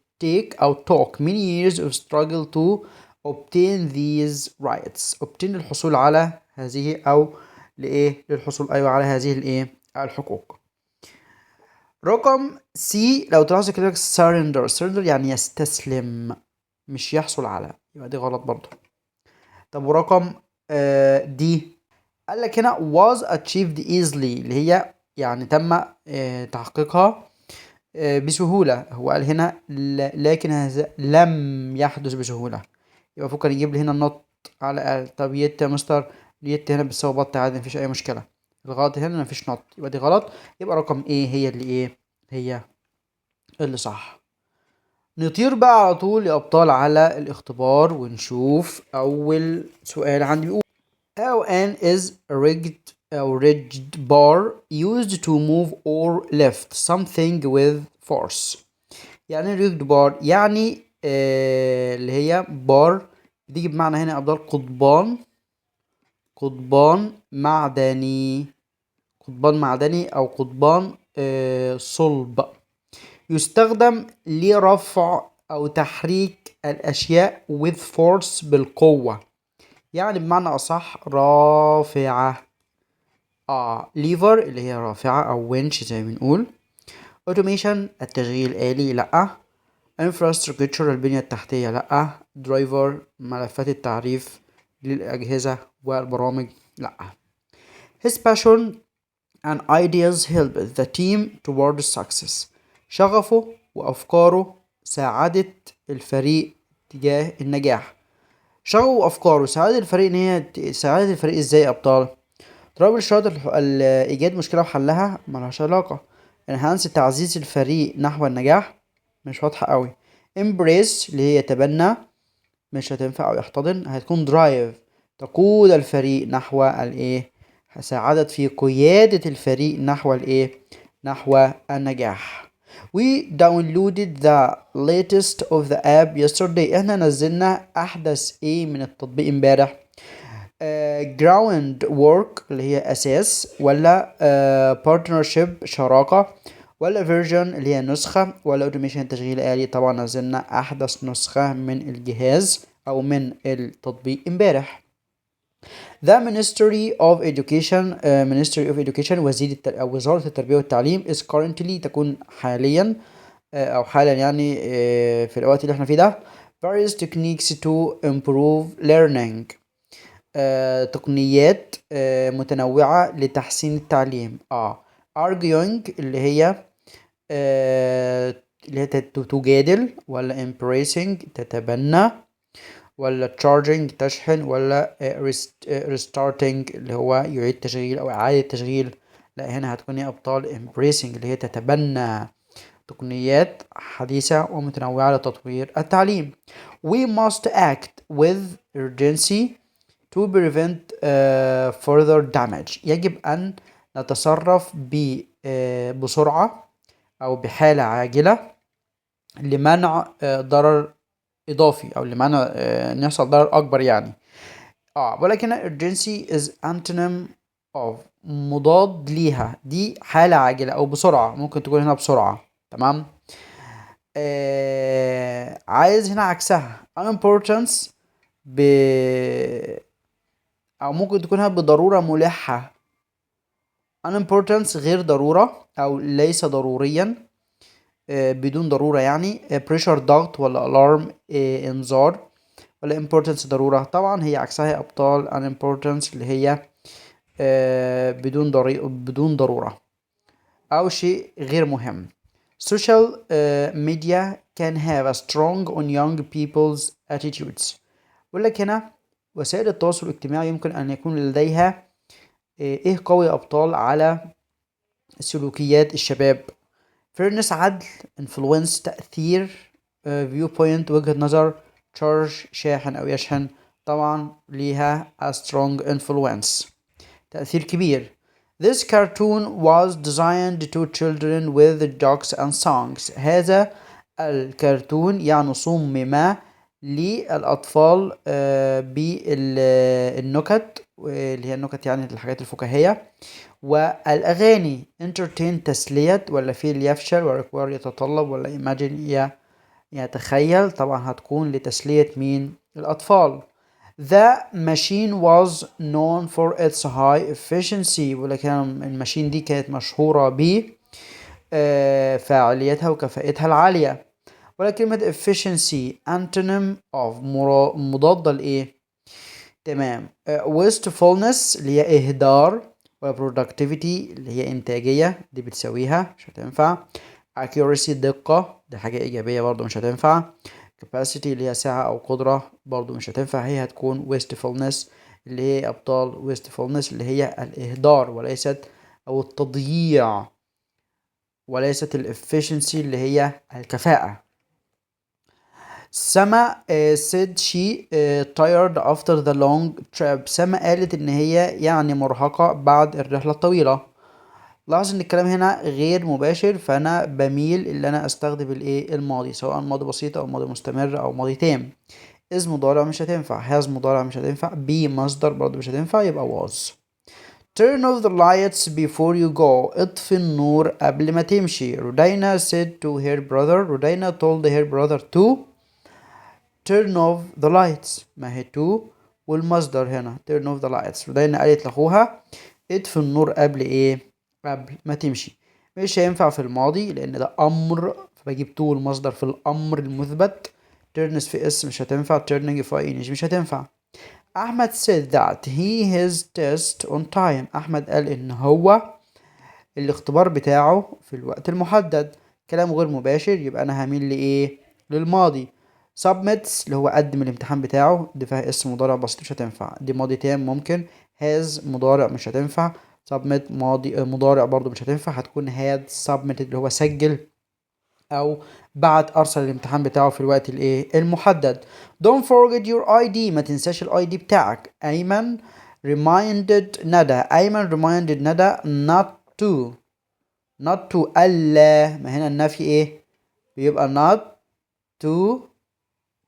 [SPEAKER 1] took many years of struggle to obtain these rights. obtain الحصول على هذه او لايه للحصول ايوه على هذه الايه الحقوق. رقم سي لو تلاحظ كده surrender يعني يستسلم، مش يحصل على، يبقى دي غلط برضو. طب ورقم دي قال لك هنا was achieved easily، اللي هي يعني تم تحقيقها بسهولة، هو قال هنا لكن هذا لم يحدث بسهولة، يبقى فكر يجيب لي هنا not على الأقل. طب يت يا مستر، يت هنا بتساوي بط عادي مفيش أي مشكلة، الغلط هنا مفيش not، يبقى دي غلط، يبقى رقم ايه هي اللي ايه هي اللي صح. نطير بقى على طول يا أبطال على الاختبار ونشوف أول سؤال عندي بيقول how an is a rigid bar used to move or lift something with force. يعني rigged bar يعني اللي هي بار، بتيجي بمعنى هنا أبطال قضبان، قضبان معدني. قضبان معدني أو قضبان صلب. يستخدم لرفع أو تحريك الأشياء with force بالقوة، يعني بمعنى أصح رافعة. lever اللي هي رافعة أو winch زي ما بنقول. automation التشغيل الآلي لأ. infrastructure البنية التحتية لأ. driver ملفات التعريف للأجهزة والبرامج لأ. his passion and ideas help the team towards success. شغفه وأفكاره ساعدت الفريق تجاه النجاح. شغفه وأفكاره ساعدت الفريق إن هي ساعدت الفريق إزاي يا أبطال؟ trouble shot إيجاد مشكلة وحلها ملهاش علاقة. enhance تعزيز الفريق نحو النجاح مش واضحة قوي. embrace اللي هي يتبنى مش هتنفع أو يحتضن، هتكون drive تقود الفريق نحو الإيه، ساعدت في قيادة الفريق نحو الإيه، نحو النجاح. We downloaded the latest of the app yesterday. احنا نزلنا أحدث إيه من التطبيق امبارح. ground work اللي هي أساس، ولا partnership شراكة، ولا version اللي هي نسخة، ولا automation تشغيل آلي. طبعا نزلنا أحدث نسخة من الجهاز أو من التطبيق امبارح. The Ministry of Education أو وزارة التربية والتعليم is currently تكون حاليا أو حالا يعني في الوقت اللي احنا فيه ده various techniques to improve learning. تقنيات متنوعة لتحسين التعليم. arguing اللي هي تجادل، ولا embracing تتبنى، ولا charging تشحن، ولا restarting اللي هو يعيد تشغيل أو إعادة تشغيل. لا هنا هتكون يا أبطال embracing اللي هي تتبنى تقنيات حديثة ومتنوعة لتطوير التعليم. We must act with urgency to prevent further damage. يجب أن نتصرف بسرعة أو بحالة عاجلة لمنع ضرر إضافي أو لمنع أن يحصل ضرر أكبر يعني. ولكن urgency is antonym of مضاد ليها، دي حالة عاجلة أو بسرعة، ممكن تكون هنا بسرعة. تمام. عايز هنا عكسها unimportance أو ممكن تكونها بضرورة ملحة. unimportance غير ضرورة أو ليس ضروريا، بدون ضرورة يعني. pressure ضغط، ولا alarm انذار، ولا importance ضرورة. طبعا هي عكسها يا أبطال unimportance اللي هي بدون ضرورة أو شيء غير مهم. social media can have a strong on young people's attitudes. بقول لك هنا وسائل التواصل الاجتماعي يمكن أن يكون لديها إيه قوي يا أبطال على سلوكيات الشباب. fairness عدل، influence تأثير، viewpoint وجهة نظر، charge شاحن أو يشحن. طبعا ليها a strong influence تأثير كبير. This cartoon was designed to children with jokes and songs. هذا الكرتون يعني صمم للأطفال بالنكت اللي هي النكت يعني الحاجات الفكاهية، والأغاني entertain تسلية، ولا feel يفشل، ولا require يتطلب، ولا imagine يتخيل. طبعا هتكون لتسلية مين؟ الأطفال. The machine was known for its high efficiency. ولكن الماشين دي كانت مشهورة ب فاعليتها وكفاءتها العالية. ولكن efficiency antonym of مضادة لإيه؟ تمام. wastefulness اللي هي إهدار، و productivity اللي هي إنتاجية، دي بتساويها مش هتنفع. accuracy دقة، دي حاجة إيجابية برضو مش هتنفع. capacity اللي هي سعة أو قدرة برضو مش هتنفع. هي هتكون wastefulness اللي هي أبطال wastefulness اللي هي الإهدار وليست أو التضييع، وليست efficiency اللي هي الكفاءة. سما said she tired after the long trip. سما قالت ان هي يعني مرهقة بعد الرحلة الطويلة. لاحظ ان الكلام هنا غير مباشر، فانا بميل ان انا استخدم الايه الماضي، سواء ماضي بسيط او ماضي مستمر او ماضي تام. is مضارع مش هتنفع. has مضارع مش هتنفع. be مصدر برضه مش هتنفع، يبقى was. turn off the lights before you go. اطفي النور قبل ما تمشي. رودينا said to her brother. رودينا told her brother to turn off the lights. ما هي to والمصدر هنا turn off the lights. رودينا قالت لأخوها اطفي النور قبل ايه؟ قبل ما تمشي. مش هينفع في الماضي لأن ده أمر، فبجيب to المصدر في الأمر المثبت. turns في اسم مش هتنفع. turning في ing مش هتنفع. أحمد said that he his test on time. أحمد قال إن هو الاختبار بتاعه في الوقت المحدد. كلام غير مباشر، يبقى أنا هميل لإيه؟ للماضي. submits اللي هو قدم الامتحان بتاعه، دي فيها اسم مضارع بسيط مش هتنفع. دي ماضي تام ممكن. has مضارع مش هتنفع. submit ماضي مضارع برضو مش هتنفع، هتكون had submitted اللي هو سجل او بعد ارسل الامتحان بتاعه في الوقت الايه المحدد. don't forget your ID. ما تنساش الاي دي بتاعك. ايمن reminded ندى. ايمن reminded ندى not to الا، ما هنا النفي ايه؟ بيبقى not to.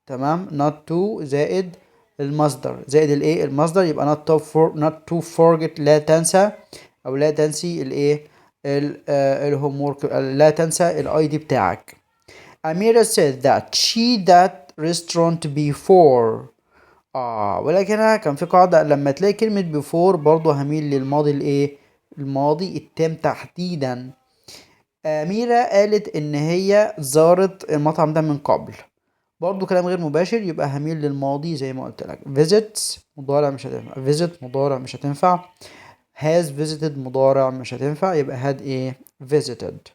[SPEAKER 1] تمام. not to زائد المصدر، زائد الايه المصدر، يبقى not to forget لا تنسى او لا تنسي الايه الهوم ورك، لا تنسى الاي دي بتاعك. أميرة said that she that restaurant before. ولكن هنا كان في قاعدة، لما تلاقي كلمة before برضو هميل للماضي الايه الماضي التام تحديدا. أميرة قالت إن هي زارت المطعم ده من قبل، برضو كلام غير مباشر، يبقى هميل للماضي زي ما قلت لك. visit مضارع مش هتنفع. visit مضارع مش هتنفع. has visited مضارع مش هتنفع، يبقى had ايه visited.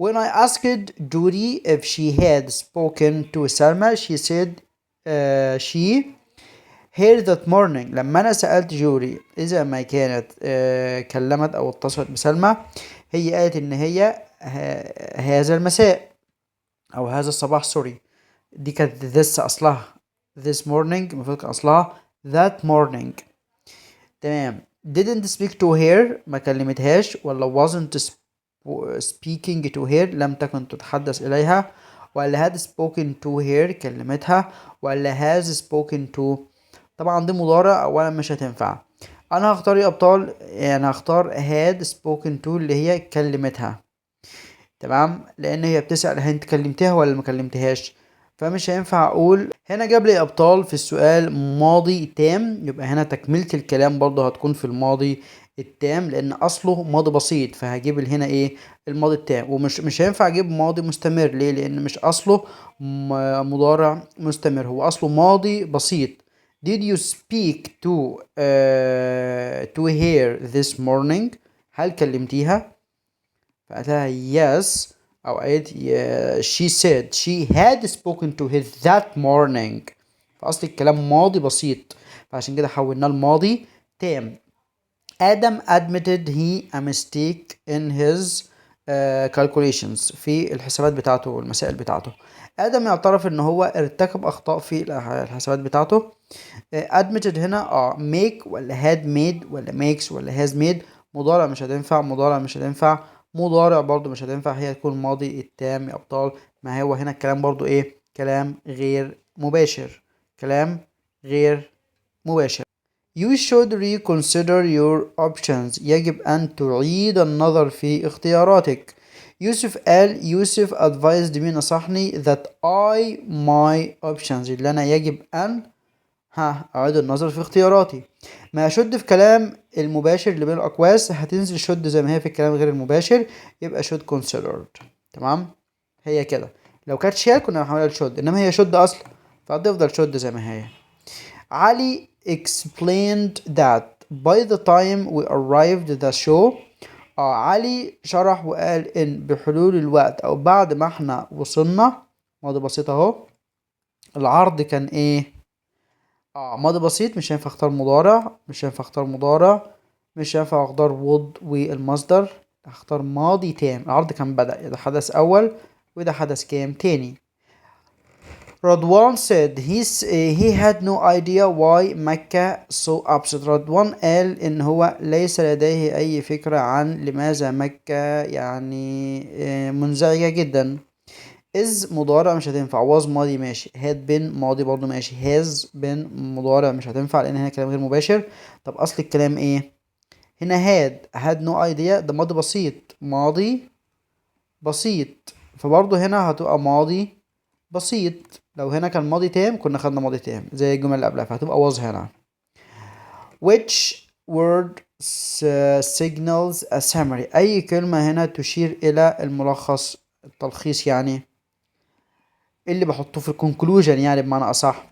[SPEAKER 1] When I asked Judy if she had spoken to Salma, she said she here that morning. لما أنا سألت جوري إذا ما كانت كلمت أو اتصلت بسلمى، هي قالت إن هي هذا المساء أو هذا الصباح. سوري، دي كانت this أصلها this morning، المفروض كان أصلها that morning. تمام. didn't speak to her ما كلمتهاش، ولا wasn't speaking to her لم تكن تتحدث إليها، ولا had spoken to her كلمتها، ولا has spoken to. طبعا دي مضارع أولا مش هتنفع. أنا هختار يا أبطال، يعني هختار had spoken to اللي هي كلمتها. تمام، لأن هي بتسأل هل أنت كلمتها ولا ما كلمتهاش، فمش هينفع أقول. هنا جاب لي أبطال في السؤال ماضي تام، يبقى هنا تكملة الكلام برضه هتكون في الماضي التام لأن أصله ماضي بسيط، فهجيب هنا إيه الماضي التام. ومش مش هينفع أجيب ماضي مستمر. ليه؟ لأن مش أصله مضارع مستمر، هو أصله ماضي بسيط. Did you speak to her this morning؟ هل كلمتيها؟ فقالها yes، أو قالت she said she had spoken to her that morning. فأصل الكلام ماضي بسيط، فعشان كده حولناه الماضي تام. آدم admitted he a mistake in his calculations في الحسابات بتاعته والمسائل بتاعته. آدم يعترف إن هو ارتكب أخطاء في الحسابات بتاعته. admitted هنا make ولا had made ولا makes ولا has made. مضارع مش هتنفع. مضارع مش هتنفع. مضارع برضو مش هتنفع، هي تكون ماضي التام يا أبطال. ما هو هنا الكلام برضو إيه؟ كلام غير مباشر. كلام غير مباشر. You should reconsider your options. يجب أن تعيد النظر في اختياراتك. يوسف قال يوسف advised me نصحني that my options اللي أنا يجب أن أعيد النظر في اختياراتي. ما شد في كلام المباشر اللي بين الأقواس هتنزل شد زي ما هي في الكلام غير المباشر، يبقى should considered. تمام، هي كده. لو كانت شال كنا هنحولها لشد، إنما هي شد أصلا فهتفضل شد زي ما هي. علي explained that by the time we arrived the show. علي شرح وقال إن بحلول الوقت أو بعد ما احنا وصلنا، ماضي بسيط أهو، العرض كان إيه؟ ماضي بسيط. مش هينفع اختار مضارع، مش هينفع اختار مضارع، مش هينفع اختار would والمصدر. هختار ماضي تام. العرض كان بدأ، ده حدث أول وده حدث كام تاني. رضوان said he had no idea why مكة so upset. رضوان قال إن هو ليس لديه أي فكرة عن لماذا مكة يعني منزعجة جدا. is مضارع مش هتنفع. was ماضي ماشي. had been ماضي برضو ماشي. has been مضارع مش هتنفع لان هنا كلام غير مباشر. طب اصل الكلام ايه؟ هنا had no idea ده ماضي بسيط. ماضي بسيط، فبرضو هنا هتبقى ماضي بسيط. لو هنا كان ماضي تام كنا خدنا ماضي تام زي الجملة اللي قبلها، فهتبقى was هنا. which word signals a summary. أي كلمة هنا تشير إلى الملخص، التلخيص يعني، اللي بحطه في الكونكلوجن يعني بمعنى أصح.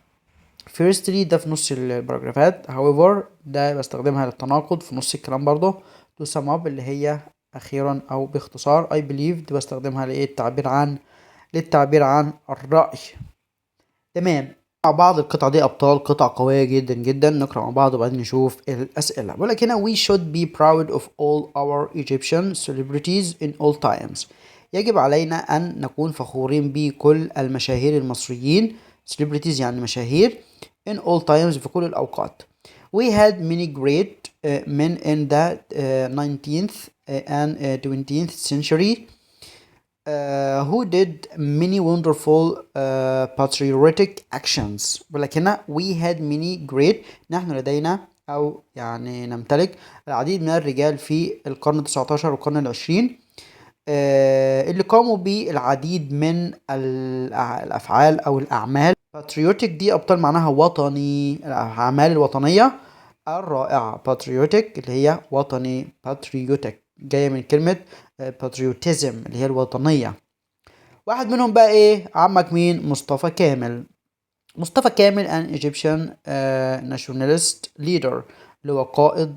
[SPEAKER 1] firstly ده في نص الباراجرافات. however ده بستخدمها للتناقض في نص الكلام برضه. to sum up اللي هي أخيرا أو باختصار. I believe دي بستخدمها لإيه؟ للتعبير عن الرأي. تمام. مع بعض القطعة دي أبطال، قطعة قوية جدا جدا. نقرأ مع بعض وبعدين نشوف الأسئلة. بقول لك هنا we should be proud of all our Egyptian celebrities in all times. يجب علينا أن نكون فخورين بكل المشاهير المصريين. celebrities يعني مشاهير. in all times في كل الأوقات. We had many great men in the 19th and 20th century who did many wonderful patriotic actions. ولكن we had many great نحن لدينا أو يعني نمتلك العديد من الرجال في القرن 19 والقرن العشرين اللي قاموا بالعديد من الأفعال أو الأعمال. patriotic دي أبطال معناها وطني، الأعمال الوطنية الرائعة. patriotic اللي هي وطني. patriotic جاية من كلمة patriotism اللي هي الوطنية. واحد منهم بقى ايه؟ عمك مين؟ مصطفى كامل. مصطفى كامل an Egyptian nationalist leader اللي هو قائد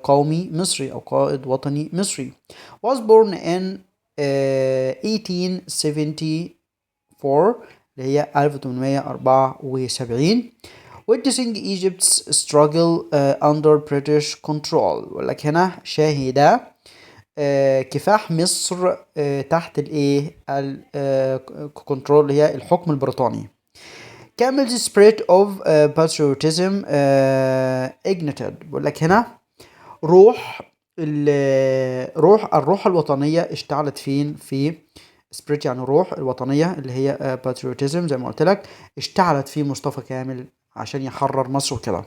[SPEAKER 1] قومي مصري أو قائد وطني مصري. was born in 1874 اللي هي 1874 witnessing Egypt's struggle under British control. ولك هنا شاهد كفاح مصر تحت الايه الكنترول اللي هي الحكم البريطاني. كامل the spirit of patriotism ignited. بقول لك هنا الروح الوطنية اشتعلت فين؟ في spirit يعني روح الوطنية اللي هي patriotism زي ما قلت لك اشتعلت في مصطفى كامل عشان يحرر مصر وكده.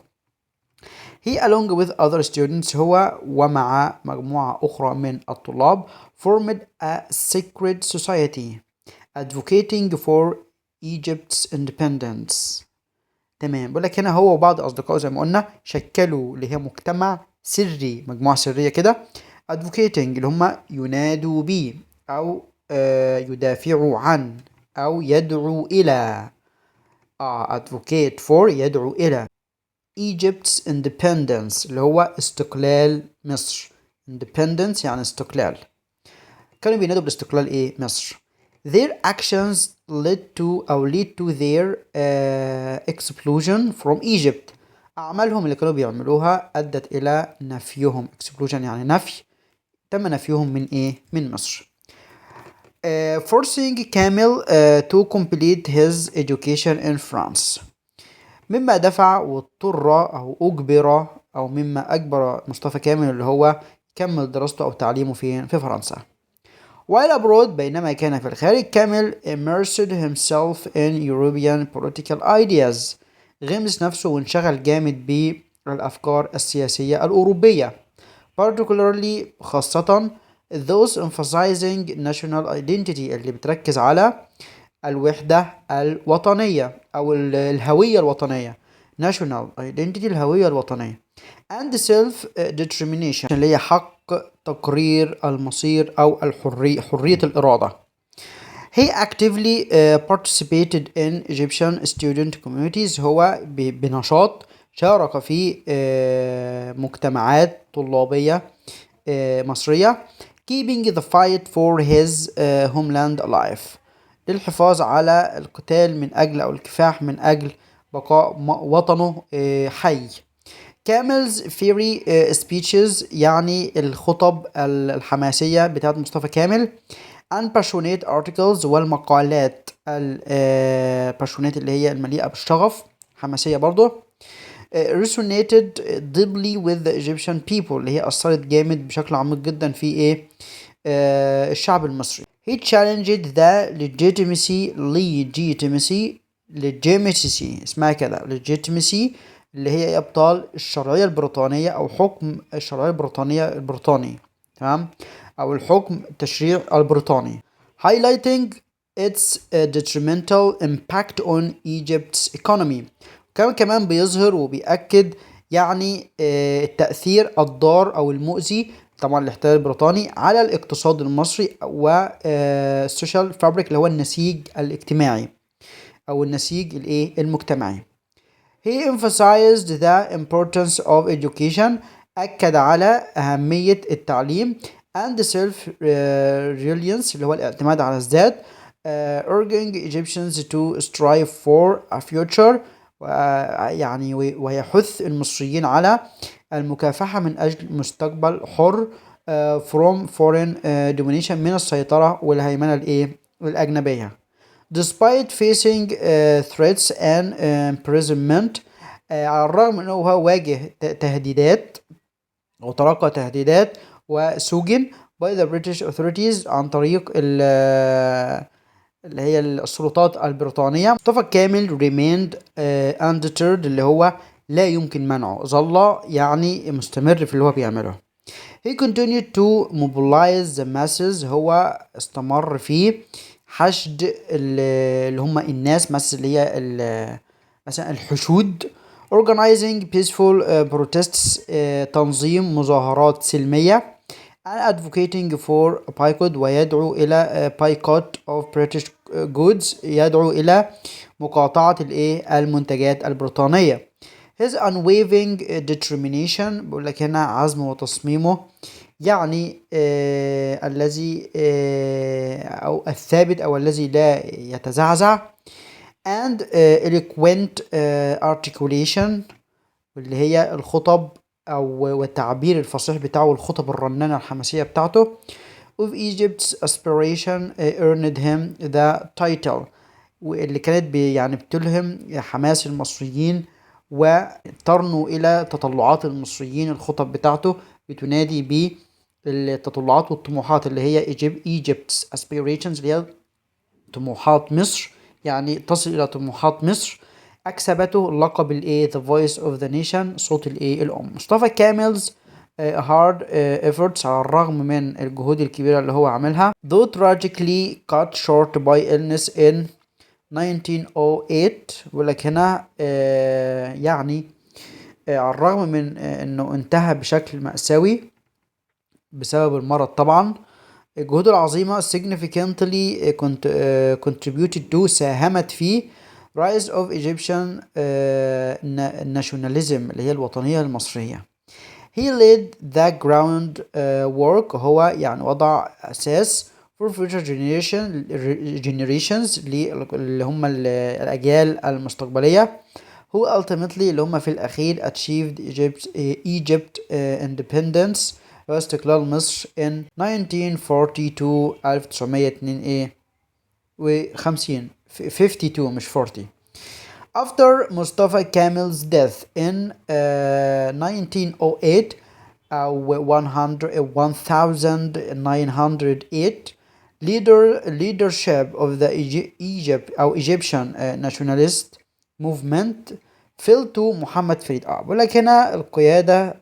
[SPEAKER 1] He along with other students هو ومع مجموعة أخرى من الطلاب formed a secret society advocating for Egypt's independence. تمام. بقول لك هنا هو وبعض أصدقائه زي ما قلنا شكلوا اللي هي مجتمع سري، مجموعة سرية كده. advocating اللي هم ينادوا به أو يدافعوا عن أو يدعو إلى advocate for يدعو إلى Egypt's independence اللي هو استقلال مصر. independence يعني استقلال. كانوا بينادوا بالاستقلال ايه؟ مصر. their actions lead to their expulsion from Egypt. أعمالهم اللي كانوا بيعملوها أدت إلى نفيهم. expulsion يعني نفي، تم نفيهم من ايه؟ من مصر. forcing Camel to complete his education in France. مما دفع واضطر أو أجبر أو مما أجبر مصطفى كامل اللي هو يكمل دراسته أو تعليمه في فرنسا. while abroad بينما كان في الخارج كامل immersed himself in European political ideas. غمس نفسه وانشغل جامد بالأفكار السياسية الأوروبية. particularly خاصة those emphasizing national identity اللي بتركز على الوحدة الوطنية أو الهوية الوطنية. national identity الهوية الوطنية. and self determination اللي هي حق تقرير المصير أو حرية الإرادة. he actively participated in Egyptian student communities. هو بنشاط شارك في مجتمعات طلابية مصرية. keeping the fight for his homeland alive للحفاظ على القتال من أجل أو الكفاح من أجل بقاء وطنه حي. كامل's fiery speeches يعني الخطب الحماسية بتاعت مصطفى كامل. and passionate articles والمقالات passionate اللي هي المليئة بالشغف، حماسية برضو. resonated deeply with the Egyptian people اللي هي أثرت جامد بشكل عميق جدا في الشعب المصري. He challenged the legitimacy اسمها كده legitimacy اللي هي إيه أبطال الشرعية البريطانية أو حكم الشرعية البريطانية البريطاني، تمام، أو الحكم التشريع البريطاني highlighting its detrimental impact on Egypt's economy. كمان بيظهر وبيأكد يعني التأثير الضار أو المؤذي طبعا الاحتلال البريطاني على الاقتصاد المصري والسوشيال فابريك اللي هو النسيج الاجتماعي أو النسيج المجتمعي. He emphasized the importance of education. أكد على أهمية التعليم and self-reliance اللي هو الاعتماد على الذات. Urging Egyptians to strive for a future يعني ويحث المصريين على المكافحة من أجل مستقبل حر from foreign domination من السيطرة والهيمنة الأجنبية. Despite facing threats and imprisonment على الرغم أنه هو واجه تهديدات أو تلقى تهديدات وسجن by the British authorities عن طريق اللي هي السلطات البريطانية. مصطفى كامل remained undeterred اللي هو لا يمكن منعه، ظل يعني مستمر في اللي هو بيعمله. He continued to mobilize the masses. هو استمر في حشد اللي هم الناس masses اللي هي مثلا الحشود. Organizing peaceful protests تنظيم مظاهرات سلمية and advocating for a boycott ويدعو إلى boycott of British goods يدعو إلى مقاطعة المنتجات البريطانية. His unwavering determination بقول لك هنا عزمه وتصميمه يعني الذي أو الثابت أو الذي لا يتزعزع and eloquent articulation اللي هي الخطب أو والتعبير الفصيح بتاعه الخطب الرنانة الحماسية بتاعته of Egypt's aspiration earned him the title واللي كانت يعني بتلهم حماس المصريين وترنو إلى تطلعات المصريين. الخطب بتاعته بتنادي بالتطلعات والطموحات اللي هي Egypt's aspirations اللي هي طموحات مصر، يعني تصل إلى طموحات مصر. أكسبته اللقب The voice of the nation صوت الأم. مصطفى كامل's hard efforts على الرغم من الجهود الكبيرة اللي هو عملها though tragically cut short by illness in 1908 ولكن هنا يعني على الرغم من انه انتهى بشكل مأساوي بسبب المرض طبعا. الجهود العظيمة significantly contributed to ساهمت في rise of Egyptian nationalism اللي هي الوطنية المصرية. He laid the ground work هو يعني وضع أساس for future generations اللي هم الأجيال المستقبلية who ultimately اللي هم في الأخير achieved Egypt independence واستقلال مصر in 1942 52 مش 40. After Mustafa Kemal's death in 1908 1908 leadership of the Egyptian nationalist movement fell to محمد فريد. بقول لك هنا قيادة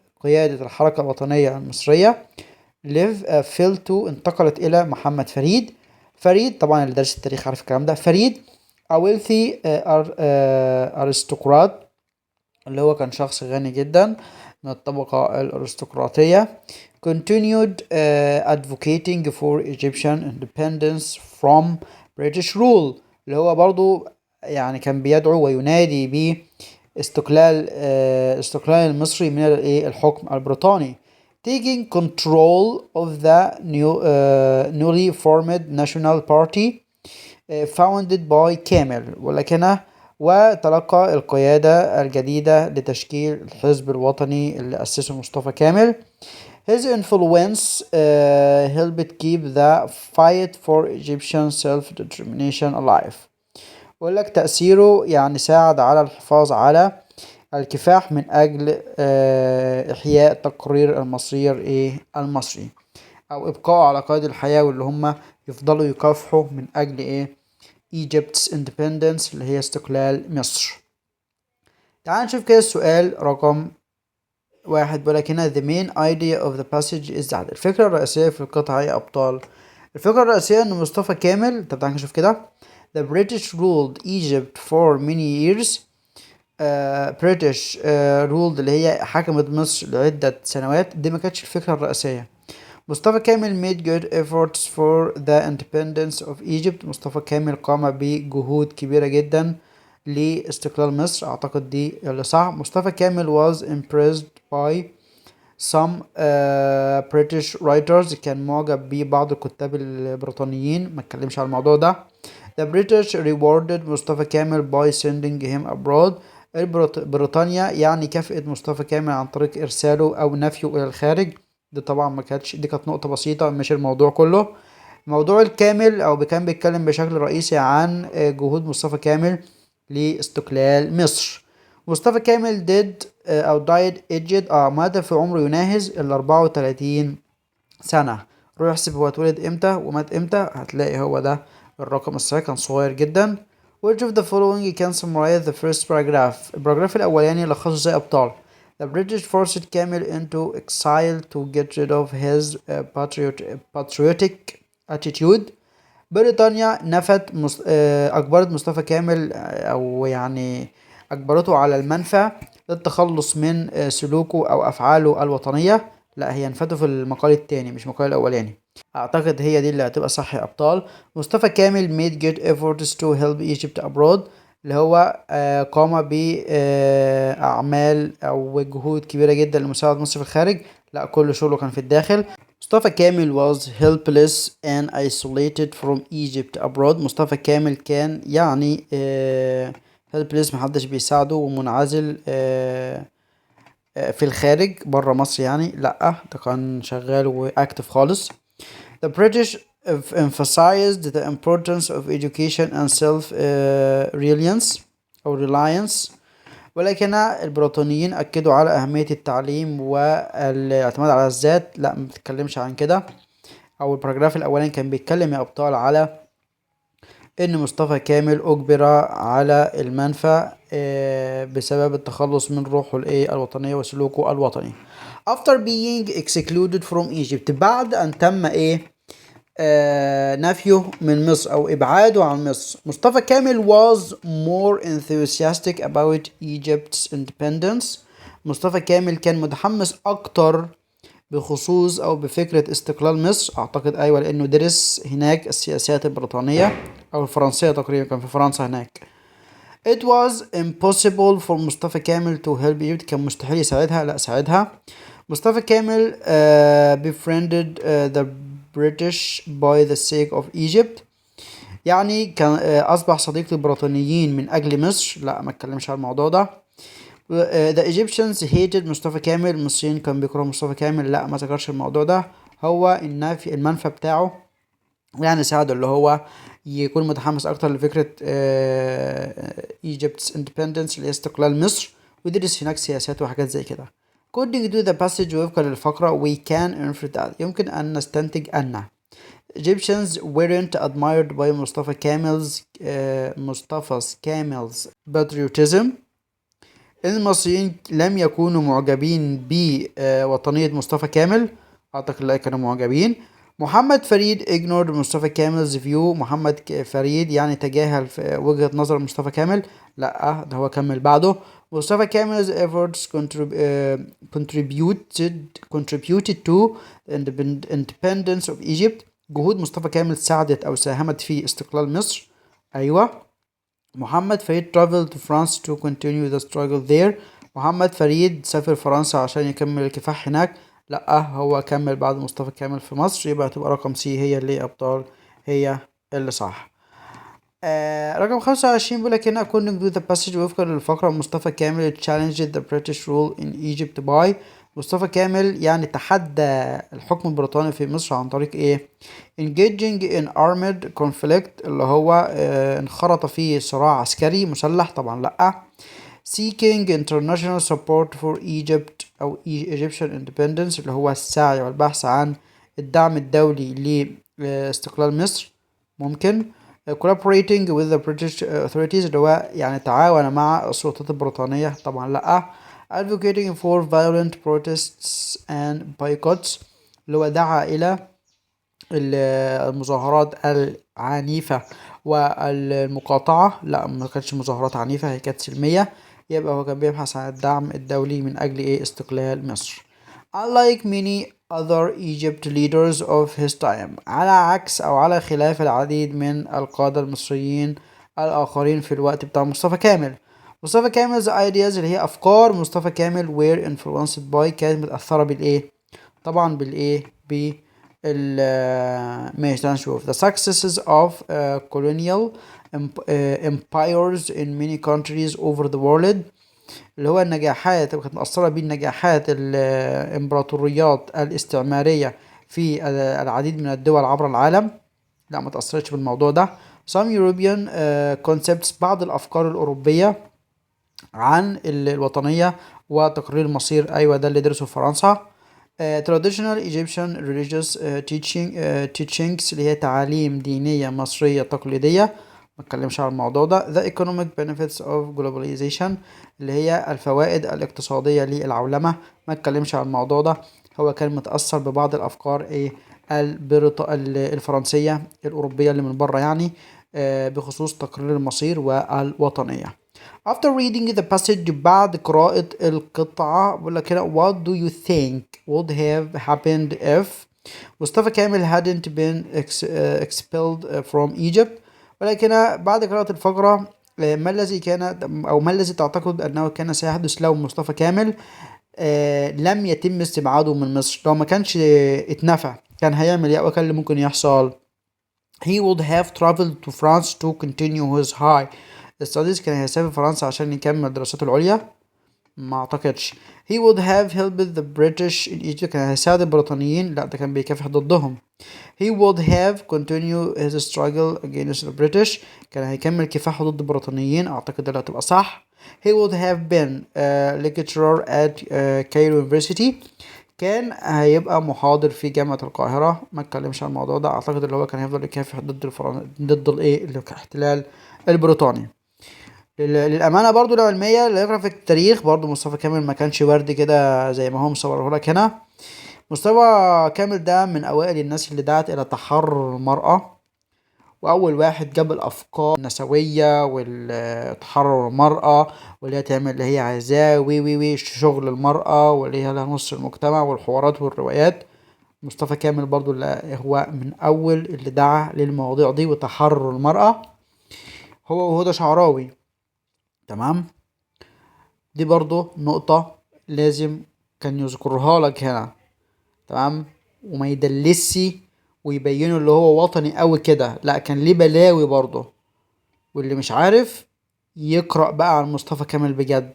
[SPEAKER 1] الحركة الوطنية المصرية fell to انتقلت إلى محمد فريد طبعا اللي درس التاريخ عارف الكلام ده. فريد a wealthy aristocrat اللي هو كان شخص غني جدا من الطبقة الأرستقراطية. continued advocating for Egyptian independence from British rule اللي هو برضو يعني كان بيدعو وينادي باستقلال استقلال المصري من الحكم البريطاني. taking control of the newly formed national party founded by كامل ولكنه وتلقى القيادة الجديدة لتشكيل الحزب الوطني اللي أسسه مصطفى كامل. His influence helped keep the fight for Egyptian self-determination alive. يقول لك تأثيره يعني ساعد على الحفاظ على الكفاح من أجل إحياء تقرير المصري أو إبقاء على قيد الحياة واللي هم يفضلوا يكافحوا من أجل إيه؟ Egypt's independence اللي هي استقلال مصر. تعال نشوف كده السؤال رقم 1. بيقولك هنا the main idea of the passage is that الفكرة الرئيسية في القطعة يا أبطال. الفكرة الرئيسية إن مصطفى كامل، طب تعال نشوف كده. The British ruled Egypt for many years. British ruled اللي هي حكمت مصر لعدة سنوات، دي ما كانتش الفكرة الرئيسية. مصطفى كامل made good efforts for the independence of Egypt. مصطفى كامل قام بجهود كبيرة جدا لاستقلال مصر، أعتقد دي اللي صح. مصطفى كامل was impressed by some British writers. كان معجب ببعض الكتاب البريطانيين، ما اتكلمش على الموضوع ده. The British rewarded مصطفى كامل by sending him abroad. بريطانيا يعني كافئت مصطفى كامل عن طريق إرساله أو نفيه إلى الخارج. دي طبعا ما كانتش، دي كانت نقطة بسيطة مش الموضوع كله. الموضوع الكامل أو كان بيتكلم بشكل رئيسي عن جهود مصطفى كامل لاستقلال مصر. مصطفى كامل أو died aged مات في عمره يناهز 34 سنة. روح احسب هو اتولد امتى ومات امتى، هتلاقي هو ده الرقم الصحيح، كان صغير جدا. Which of the following can summarize the first paragraph. البراجراف الأولاني لخصه زي أبطال. The British forced Camel into exile to get rid of his patriotic attitude. بريطانيا أجبرت مصطفى كامل أو يعني أجبرته على المنفى للتخلص من سلوكه أو أفعاله الوطنية. لا، هي نفته في المقال التاني مش المقال الأولاني. أعتقد هي دي اللي هتبقى صح يا أبطال. مصطفى كامل made good efforts to help Egypt abroad، اللي هو قام بأعمال أو جهود كبيرة جدا لمساعدة مصر في الخارج. لا، كل شغله كان في الداخل. مصطفى كامل was helpless and isolated from Egypt abroad. مصطفى كامل كان يعني helpless، محدش بيساعده، ومنعزل في الخارج برا مصر يعني. لأ، ده كان شغال وأكتف خالص. The British emphasized the importance of education and self-reliance أو reliance، ولكن البريطانيين أكدوا على أهمية التعليم والاعتماد على الذات. لا، ما بتتكلمش عن كده. أو البراجراف الأولاني كان بيتكلم يا أبطال على إن مصطفى كامل أجبر على المنفى بسبب التخلص من روحه الوطنية وسلوكه الوطني. After being excluded from Egypt، بعد أن تم نفيه من مصر أو إبعاده عن مصر، مصطفى كامل was more enthusiastic about Egypt's independence. مصطفى كامل كان متحمس أكتر بخصوص أو بفكرة استقلال مصر. أعتقد أيوة، لأنه درس هناك السياسات البريطانية أو الفرنسية، تقريبا كان في فرنسا هناك. It was impossible for مصطفى كامل to help Egypt. كان مستحيل يساعدها. لا، ساعدها. مصطفى كامل befriended the British by the sake of Egypt. يعني كان أصبح صديق للبريطانيين من أجل مصر. لا، ما اتكلمش عن الموضوع ده. The Egyptians hated مصطفى كامل. المصريين كانوا بيكرهوا مصطفى كامل. لا، ما ذكرش الموضوع ده. هو المنفى بتاعه يعني ساعده اللي هو يكون متحمس أكتر لفكرة Egypt's independence اللي هي استقلال مصر، ويدرس هناك سياسات وحاجات زي كده. According to the passage وفقا للفقرة we can infer that يمكن أن نستنتج أن Egyptians weren't admired by مصطفى كامل's patriotism. المصريين لم يكونوا معجبين بوطنية مصطفى كامل. أعتقد لا، كانوا معجبين. محمد فريد ignored مصطفى كامل's view. محمد فريد يعني تجاهل وجهة نظر مصطفى كامل. لا، ده هو كمل بعده. مصطفى كامل's efforts contributed to independence of Egypt. جهود مصطفى كامل ساعدت أو ساهمت في استقلال مصر. أيوة. محمد فريد traveled to France to continue the struggle there. محمد فريد سافر فرنسا عشان يكمل الكفاح هناك. لا، هو كمل بعد مصطفى كامل في مصر. يبقى تبقى رقم سي هي اللي أبطال، هي اللي صح. رقم 25 بيقول لك هنا according to the passage وفقا للفقرة مصطفى كامل challenged the British rule in Egypt by. مصطفى كامل يعني تحدى الحكم البريطاني في مصر عن طريق engaging in armed conflict اللي هو انخرط في صراع عسكري مسلح. طبعا لا. seeking international support for Egypt أو Egyptian independence اللي هو السعي والبحث عن الدعم الدولي استقلال مصر ممكن. cooperating with the British authorities اللي هو يعني تعاون مع السلطات البريطانية طبعا لأ. advocating for violent protests and boycotts اللي هو دعا إلى المظاهرات العنيفة والمقاطعة، لا ما كانتش مظاهرات عنيفة، هي كانت سلمية. يبقى هو كان بيبحث عن الدعم الدولي من أجل استقلال مصر. Unlike many other Egypt leaders of his time، على عكس أو على خلاف العديد من القادة المصريين الآخرين في الوقت بتاع مصطفى كامل. مصطفى كامل's ideas اللي هي أفكار مصطفى كامل were influenced by، كانت متأثرة طبعا ماشي تعال نشوف the successes of colonial empires in many countries over the world، اللي هو النجاحات كانت مأثرة النجاحات الإمبراطوريات الاستعمارية في العديد من الدول عبر العالم. لا ما تأثرتش بالموضوع ده. some European concepts، بعض الأفكار الأوروبية عن الوطنية وتقرير المصير، أيوة ده اللي درسه في فرنسا. traditional Egyptian religious teachings اللي هي تعاليم دينية مصرية تقليدية، ما اتكلمش عن الموضوع ده. the economic benefits of globalization اللي هي الفوائد الاقتصادية للعولمة، ما اتكلمش عن الموضوع ده. هو كان متأثر ببعض الأفكار الفرنسية الأوروبية اللي من بره يعني، بخصوص تقرير المصير والوطنية. After reading the passage، بعد قراءة القطعة بقول لك هنا what do you think would have happened if مصطفى كامل hadn't been expelled from Egypt. ولكن بعد قراءة الفقرة ما الذي كان أو ما الذي تعتقد أنه كان سيحدث لو مصطفى كامل لم يتم استبعاده من مصر، لو ما كانش اتنفى كان هيعمل ايه، وكان اللي ممكن يحصل. he would have traveled to France to continue his high studies، كان هيسافر فرنسا عشان يكمل دراساته العليا، ما اعتقدش. he would have helped the British in Egypt، كان هيساعد البريطانيين، لا ده كان بيكافح ضدهم. he would have continued his struggle against the British، كان هيكمل كفاحه ضد البريطانيين، اعتقد ده هتبقى صح. he would have been a lecturer at Cairo University، كان هيبقى محاضر في جامعة القاهرة، ما اتكلمش عن الموضوع ده، اعتقد اللي هو كان هيفضل يكافح ضد الاحتلال البريطاني. للأمانة برضو العلمية اللي يقرأ في التاريخ برضو مصطفى كامل ما كانش وردي كده زي ما هو مصوره لك هنا. مصطفى كامل ده من أوائل الناس اللي دعت إلى تحرر المرأة، وأول واحد جاب الأفكار النسوية والتحرر المرأة واللي هي تعمل اللي هي عايزاه وي شغل المرأة واللي هي لها نص المجتمع والحوارات والروايات. مصطفى كامل برضو اللي هو من أول اللي دعا للمواضيع دي وتحرر المرأة، هو وهدى شعراوي. تمام، دي برضو نقطة لازم كان يذكرها لك هنا. تمام، وما يدلسي ويبينوا اللي هو وطني قوي كده، لا كان ليه بلاوي برضو. واللي مش عارف يقرأ بقى عن مصطفى كامل بجد،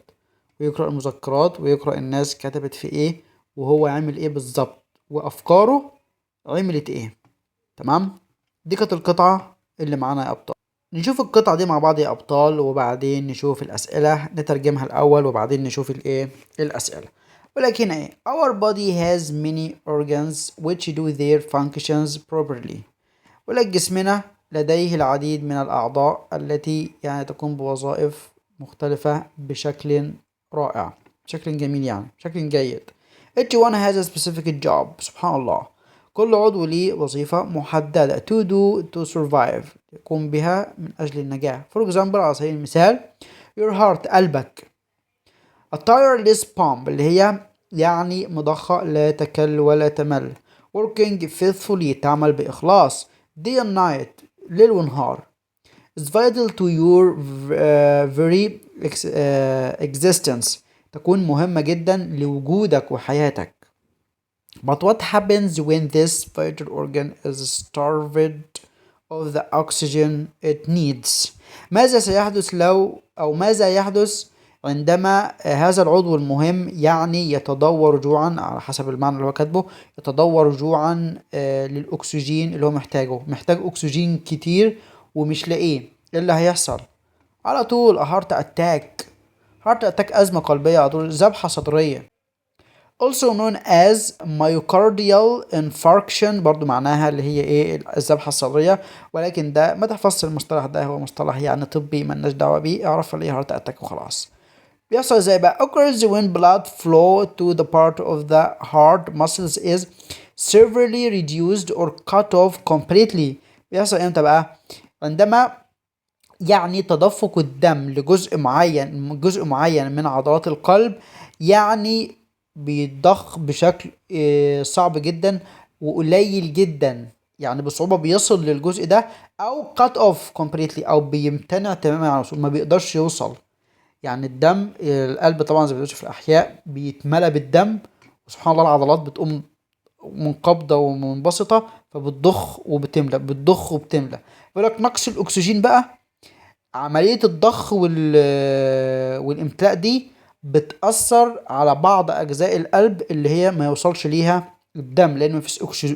[SPEAKER 1] ويقرأ المذكرات ويقرأ الناس كتبت في ايه وهو عامل ايه بالظبط وافكاره عملت ايه. تمام، دي كانت القطعة اللي معانا يا ابطال. نشوف القطعة دي مع بعض يا ابطال، وبعدين نشوف الاسئلة، نترجمها الاول وبعدين نشوف الاسئلة. ولكن ايه our body has many organs which do their functions properly، ولكن جسمنا لديه العديد من الأعضاء التي يعني تقوم بوظائف مختلفة بشكل رائع، بشكل جميل يعني بشكل جيد. each one has a specific job، سبحان الله، كل عضو ليه وظيفة محددة to survive، يقوم بها من أجل النجاة. for example على سبيل المثال your heart، قلبك. a tireless pump اللي هي يعني مضخة لا تكل ولا تمل. working faithfully، تعمل بإخلاص. day and night، ليل ونهار. is vital to your very existence، تكون مهمة جدا لوجودك وحياتك. but what happens when this vital organ is starved of the oxygen it needs، ماذا سيحدث لو أو ماذا يحدث عندما هذا العضو المهم يعني يتضور جوعا، على حسب المعنى اللي هو كاتبه، يتضور جوعا للأكسجين اللي هو محتاج أكسجين كتير ومش لاقيه، ايه اللي هيحصل؟ على طول هارت اتاك، أزمة قلبية على طول، ذبحة صدرية. also known as myocardial infarction، برضو معناها اللي هي ايه الذبحة الصدرية، ولكن ده ما تحفظش المصطلح ده، هو مصطلح يعني طبي ملناش دعوة بيه، اعرف اللي هي هارت اتاك وخلاص. بيحصل ازاي بقى؟ occurs when blood flow to the part of the heart muscles is severely reduced or cut off completely. بيحصل امتى بقى؟ عندما يعني تدفق الدم جزء معين من عضلات القلب يعني بيتضخ بشكل صعب جدا وقليل جدا، يعني بصعوبة بيصل للجزء ده، او cut off completely او بيمتنع تماما عن الوصول، ما بيقدرش يوصل. يعني القلب طبعا زي ما بيقولش في الأحياء بيتملى بالدم، وسبحان الله العضلات بتقوم منقبضة ومنبسطة، فبتضخ وبتملى بتضخ وبتملى. بيقول لك نقص الأكسجين بقى، عملية الضخ والامتلاء دي بتأثر على بعض أجزاء القلب اللي هي ما يوصلش ليها الدم، لأن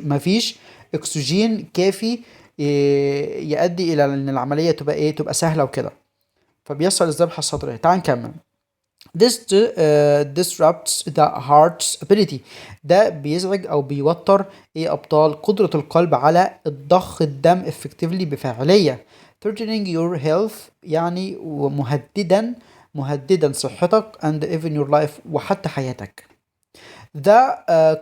[SPEAKER 1] مفيش أكسجين كافي يؤدي إلى إن العملية تبقى تبقى سهلة وكده، فبيحصل الذبحة الصدرية. تعال نكمل. This disrupts the heart's ability. ده بيزعج أو بيوتر أبطال قدرة القلب على الضخ الدم effectively بفاعلية. threatening your health يعني مهددا صحتك and even your life وحتى حياتك. The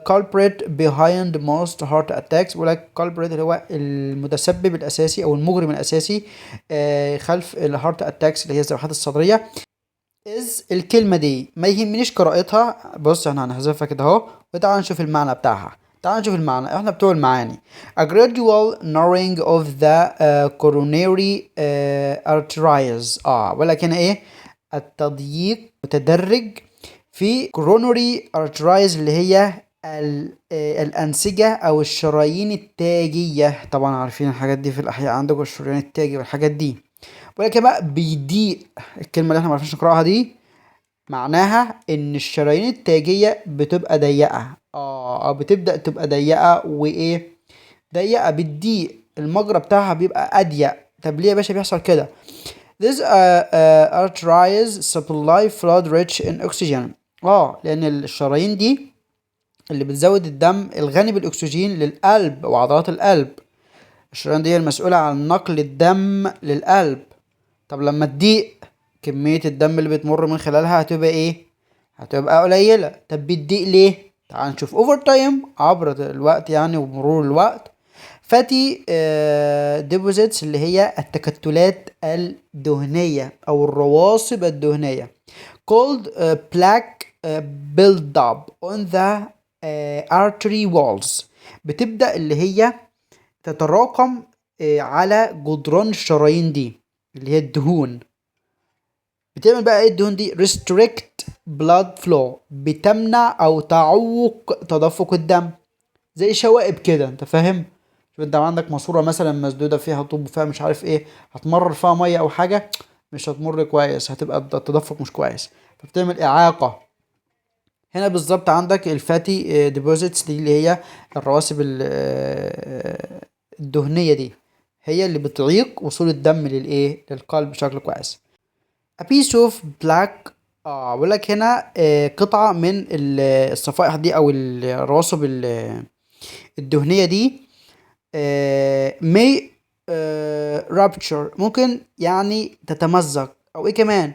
[SPEAKER 1] culprit behind most heart attacks، ولك culprit اللي هو المتسبب الأساسي أو المجرم الأساسي خلف الهارت أتاكس اللي هي الذبحات الصدرية is الكلمة دي ما يهمنيش قراءتها. بص احنا هنحذفها كده اهو، وتعال نشوف المعنى بتاعها. تعال نشوف المعنى، احنا بتوع المعاني. a gradual narrowing of the coronary arteries. ولكن التضييق متدرج في coronary arteries اللي هي الأنسجة أو الشرايين التاجية. طبعا عارفين الحاجات دي في الأحياء عندكم، الشريان التاجي والحاجات دي. ولكن بقى بيضيق، الكلمة اللي احنا معرفناش نقرأها دي معناها ان الشرايين التاجية بتبقى ضيقة، او بتبدأ تبقى ضيقة ضيقة بتضيق، المجرى بتاعها بيبقى أضيق. طب ليه يا باشا بيحصل كده؟ This arteries supply flood rich in oxygen. لأن الشرايين دي اللي بتزود الدم الغني بالأكسجين للقلب وعضلات القلب. الشرايين دي المسؤولة عن نقل الدم للقلب. طب لما تضيق كمية الدم اللي بتمر من خلالها هتبقى هتبقى قليلة. طب بتضيق ليه؟ تعال نشوف. over time عبر الوقت يعني ومرور الوقت. fatty deposits اللي هي التكتلات الدهنية أو الرواسب الدهنية called plaque build up on the artery walls. بتبدأ اللي هي تتراكم على جدران الشرايين دي اللي هي الدهون. بتعمل بقى الدهون دي restrict blood flow، بتمنع او تعوق تدفق الدم، زي شوائب كده، انت فاهم؟ شوف انت عندك ماسوره مثلا مسدوده فيها طوب وفيها مش عارف هتمرر فيها ميه او حاجه، مش هتمر كويس، هتبقى التدفق مش كويس، فبتعمل اعاقه. هنا بالظبط عندك الفاتي ديبوزيتس دي اللي هي الرواسب الدهنيه دي، هي اللي بتعيق وصول الدم للقلب بشكل كويس. a piece of black بقول لك هنا قطعة من الصفائح دي او الرواسب الدهنية دي may rupture ممكن يعني تتمزق، او كمان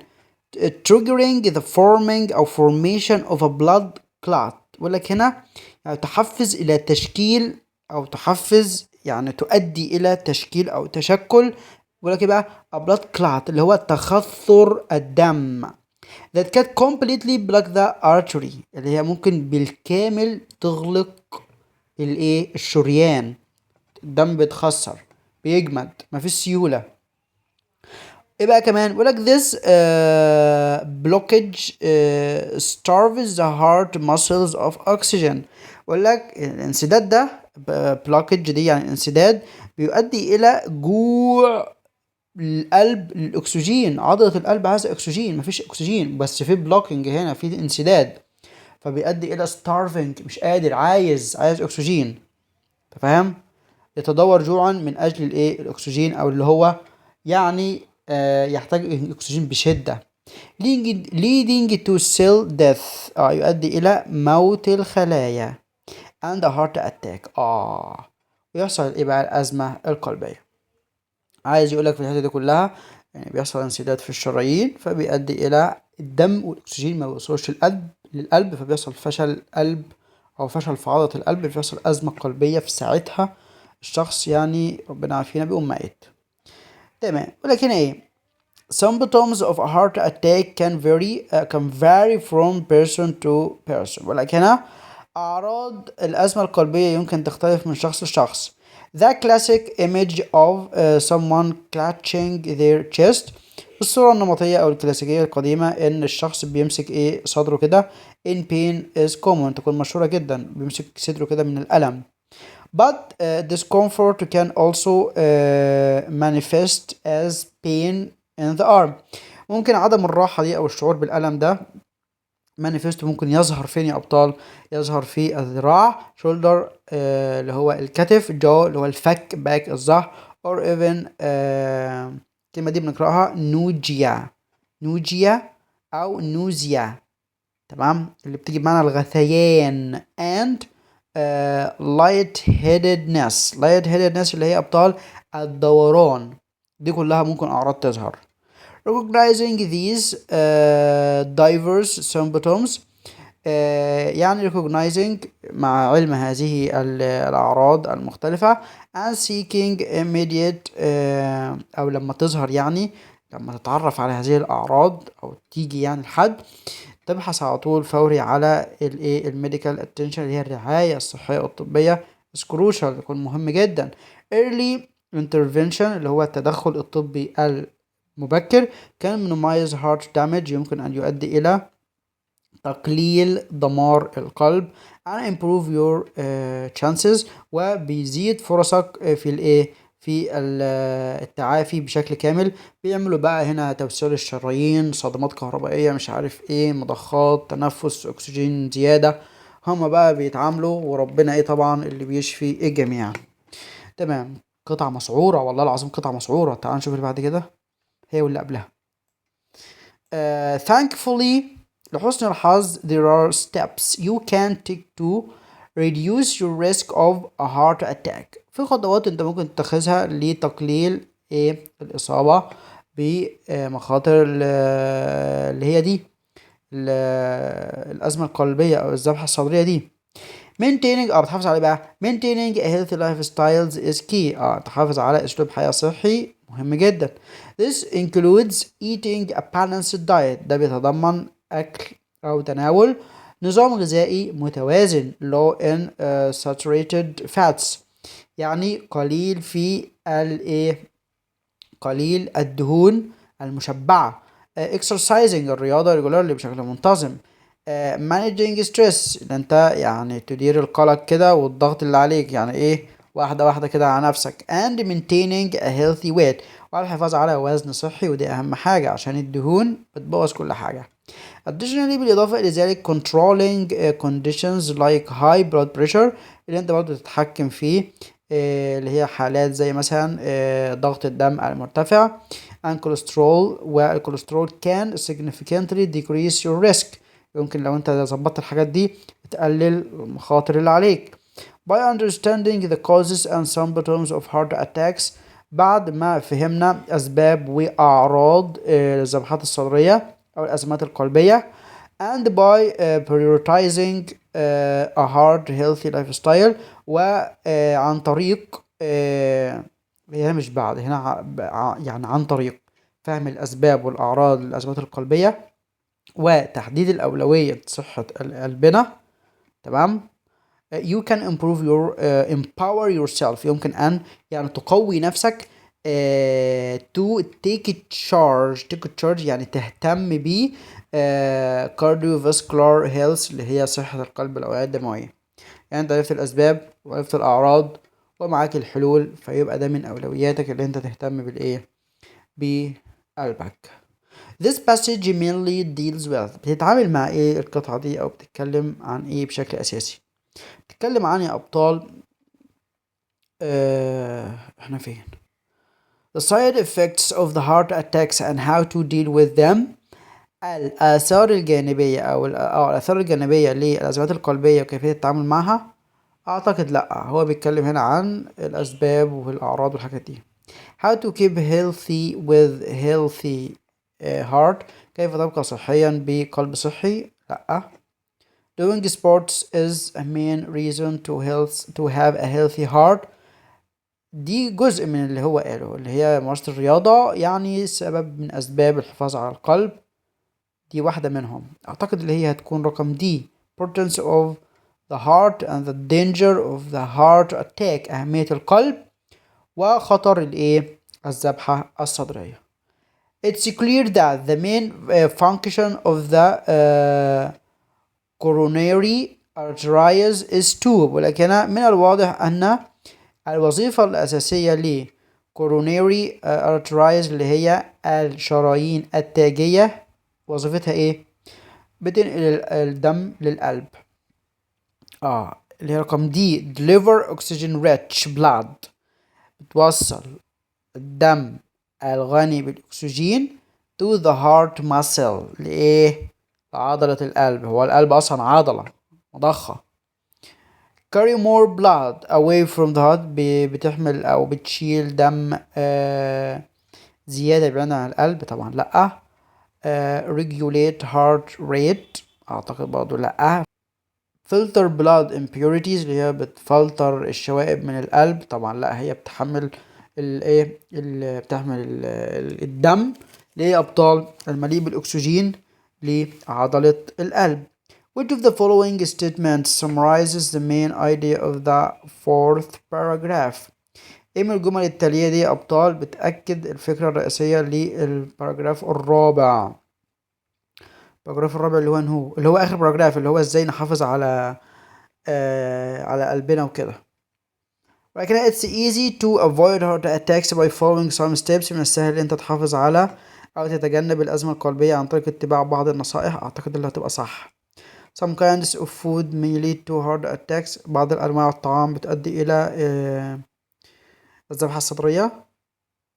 [SPEAKER 1] triggering the forming او formation of a blood clot. بقول لك هنا يعني تحفز الى تشكيل او تحفز يعني تؤدي الى تشكيل او تشكل. بقول لك بقى a blood clot اللي هو تخثر الدم that can completely block the artery اللي هي ممكن بالكامل تغلق الشريان. الدم بيتخثر بيجمد مفيش سيولة. بقى كمان بقول لك this blockage starves the heart muscles of oxygen. بقول لك الانسداد ده blockage دي يعني انسداد بيؤدي الى جوع القلب للاكسجين. عضلة القلب عايزة اكسجين، مفيش اكسجين، بس في بلوكينج هنا في انسداد، فبيؤدي الى starving مش قادر، عايز اكسجين، تفهم؟ يتدور جوعا من اجل الاكسجين، او اللي هو يعني يحتاج الاكسجين بشدة. leading to cell death يؤدي إلى موت الخلايا and a heart attack ويحصل إيه بقى الأزمة القلبية. عايز يقولك في الحتة دي كلها يعني بيحصل انسداد في الشرايين فبيؤدي إلى الدم والأكسجين ما بيوصلش للقلب فبيحصل فشل قلب أو فشل في عضلة القلب بيحصل أزمة قلبية في ساعتها الشخص يعني ربنا يعافينا بيقوم ميت. تمام ولكن إيه symptoms of a heart attack can vary from person to person ولكن أعراض الأزمة القلبية يمكن تختلف من شخص لشخص. The classic image of someone clutching their chest الصورة النمطية أو الكلاسيكية القديمة إن الشخص بيمسك إيه صدره كده in pain is common تكون مشهورة جدا بيمسك صدره كده من الألم. But discomfort can also manifest as pain in the arm. ممكن عدم الراحة دي أو الشعور بالألم ده مانيفست ممكن يظهر فين يا أبطال؟ يظهر في الذراع شولدر اللي هو الكتف جو اللي هو الفك باك الظهر or even الكلمة دي بنقرأها نوجيا أو نوزيا تمام اللي بتيجي بمعنى الغثيان and lightheadedness اللي هي أبطال الدوران دي كلها ممكن أعراض تظهر. Recognizing these diverse symptoms يعني recognizing مع علم هذه الأعراض المختلفة and seeking immediate أو لما تظهر يعني لما تتعرف على هذه الأعراض أو تيجي يعني لحد تبحث على طول فوري على الميديكال اتنشن اللي هي الرعاية الصحية والطبية is crucial يكون مهم جدا. early intervention اللي هو التدخل الطبي المبكر can minimize heart damage يمكن أن يؤدي إلى تقليل دمار القلب and improve your chances وبيزيد فرصك في التعافي بشكل كامل. بيعملوا بقى هنا توسيع الشرايين صدمات كهربائية مش عارف مضخات تنفس اكسجين زيادة هما بقى بيتعاملوا وربنا طبعا اللي بيشفي الجميع. تمام قطعة مسعورة والله العظيم قطعة مسعورة. تعال نشوف اللي بعد كده هي واللي قبلها. Thankfully لحسن الحظ there are steps you can take to reduce your risk of a heart attack. في خطوات انت ممكن تتخذها لتقليل الإصابة بمخاطر اللي هي دي الأزمة القلبية أو الذبحة الصدرية دي. maintaining بتحافظ على بقى maintaining a healthy lifestyle is key تحافظ على أسلوب حياة صحي مهم جدا. This includes eating a balanced diet ده بيتضمن أكل أو تناول نظام غذائي متوازن low in saturated fats يعني قليل في قليل الدهون المشبعة. exercising الرياضة regularly بشكل منتظم. managing stress ان انت يعني تدير القلق كده والضغط اللي عليك يعني واحدة واحدة كده على نفسك and maintaining a healthy weight والحفاظ على وزن صحي ودي اهم حاجة عشان الدهون بتبوظ كل حاجة. additionally بالإضافة إلى ذلك controlling conditions like high blood pressure اللي انت برضو تتحكم فيه اللي هي حالات زي مثلا ضغط الدم المرتفع and cholesterol والكوليسترول can significantly decrease your risk يمكن لو انت ظبطت الحاجات دي تقلل المخاطر اللي عليك. by understanding the causes and symptoms of heart attacks بعد ما فهمنا أسباب وأعراض الذبحات الصدرية أو الأزمات القلبية and by prioritizing a heart healthy lifestyle وعن طريق هنا مش بعد هنا يعني عن طريق فهم الأسباب والأعراض للأزمات القلبية وتحديد الأولوية صحة قلبنا تمام. you can improve your empower yourself يمكن أن يعني تقوي نفسك to take charge يعني تهتم ب cardiovascular health اللي هي صحة القلب والأوعية الدموية. يعني انت عرفت الأسباب وعرفت الأعراض ومعاك الحلول فيبقى ده من أولوياتك اللي انت تهتم بقلبك. This passage mainly deals with بتتعامل مع القطعة دي أو بتتكلم عن بشكل أساسي. بتتكلم عن يا أبطال احنا فين the side effects of the heart attacks and how to deal with them الآثار الجانبية أو الآثار الجانبية للأزمات القلبية وكيفية التعامل معها، أعتقد لأ، هو بيتكلم هنا عن الأسباب والأعراض والحاجات دي. How to keep healthy with healthy heart، كيف تبقى صحيا بقلب صحي؟ لأ. Doing sports is a main reason to have a healthy heart، دي جزء من اللي هو قاله، اللي هي ممارسة الرياضة يعني سبب من أسباب الحفاظ على القلب، دي واحدة منهم. أعتقد اللي هي هتكون رقم دي. Importance of the heart and the danger of the heart attack، أهمية القلب وخطر الذبحة الصدرية. It's clear that the main function of the coronary arteries is to، ولكن من الواضح أن الوظيفة الأساسية ل coronary arteries اللي هي الشرايين التاجية وظيفتها ايه؟ بتنقل الدم للقلب. اللي هي رقم دي deliver oxygen rich blood، بتوصل الدم الغني بالأكسجين to the heart muscle، لإيه؟ لعضلة القلب، هو القلب أصلا عضلة مضخة. carry more blood away from the heart، بتحمل أو بتشيل دم زيادة بعيدا عن القلب، طبعا لأ. regulate heart rate، أعتقد برضو لأ. filter blood impurities، اللي هي بتفلتر الشوائب من القلب، طبعا لأ، هي بتحمل بتحمل الدم لأبطال المليء بالأكسجين لعضلة القلب. Which of the following statements summarizes the main idea of the fourth paragraph؟ ايه من الجمل التالية دي أبطال بتأكد الفكرة الرئيسية للباراجراف الرابع؟ الباراجراف الرابع اللي هو آخر باراجراف، اللي هو ازاي نحافظ على قلبنا وكده. ولكن it's easy to avoid heart attacks by following some steps، من السهل ان انت تحافظ على او تتجنب الأزمة القلبية عن طريق اتباع بعض النصائح. اعتقد اللي هتبقى صح. Some kinds of food may lead to heart attacks، بعض الأنواع الطعام بتؤدي إلى الذبحة الصدرية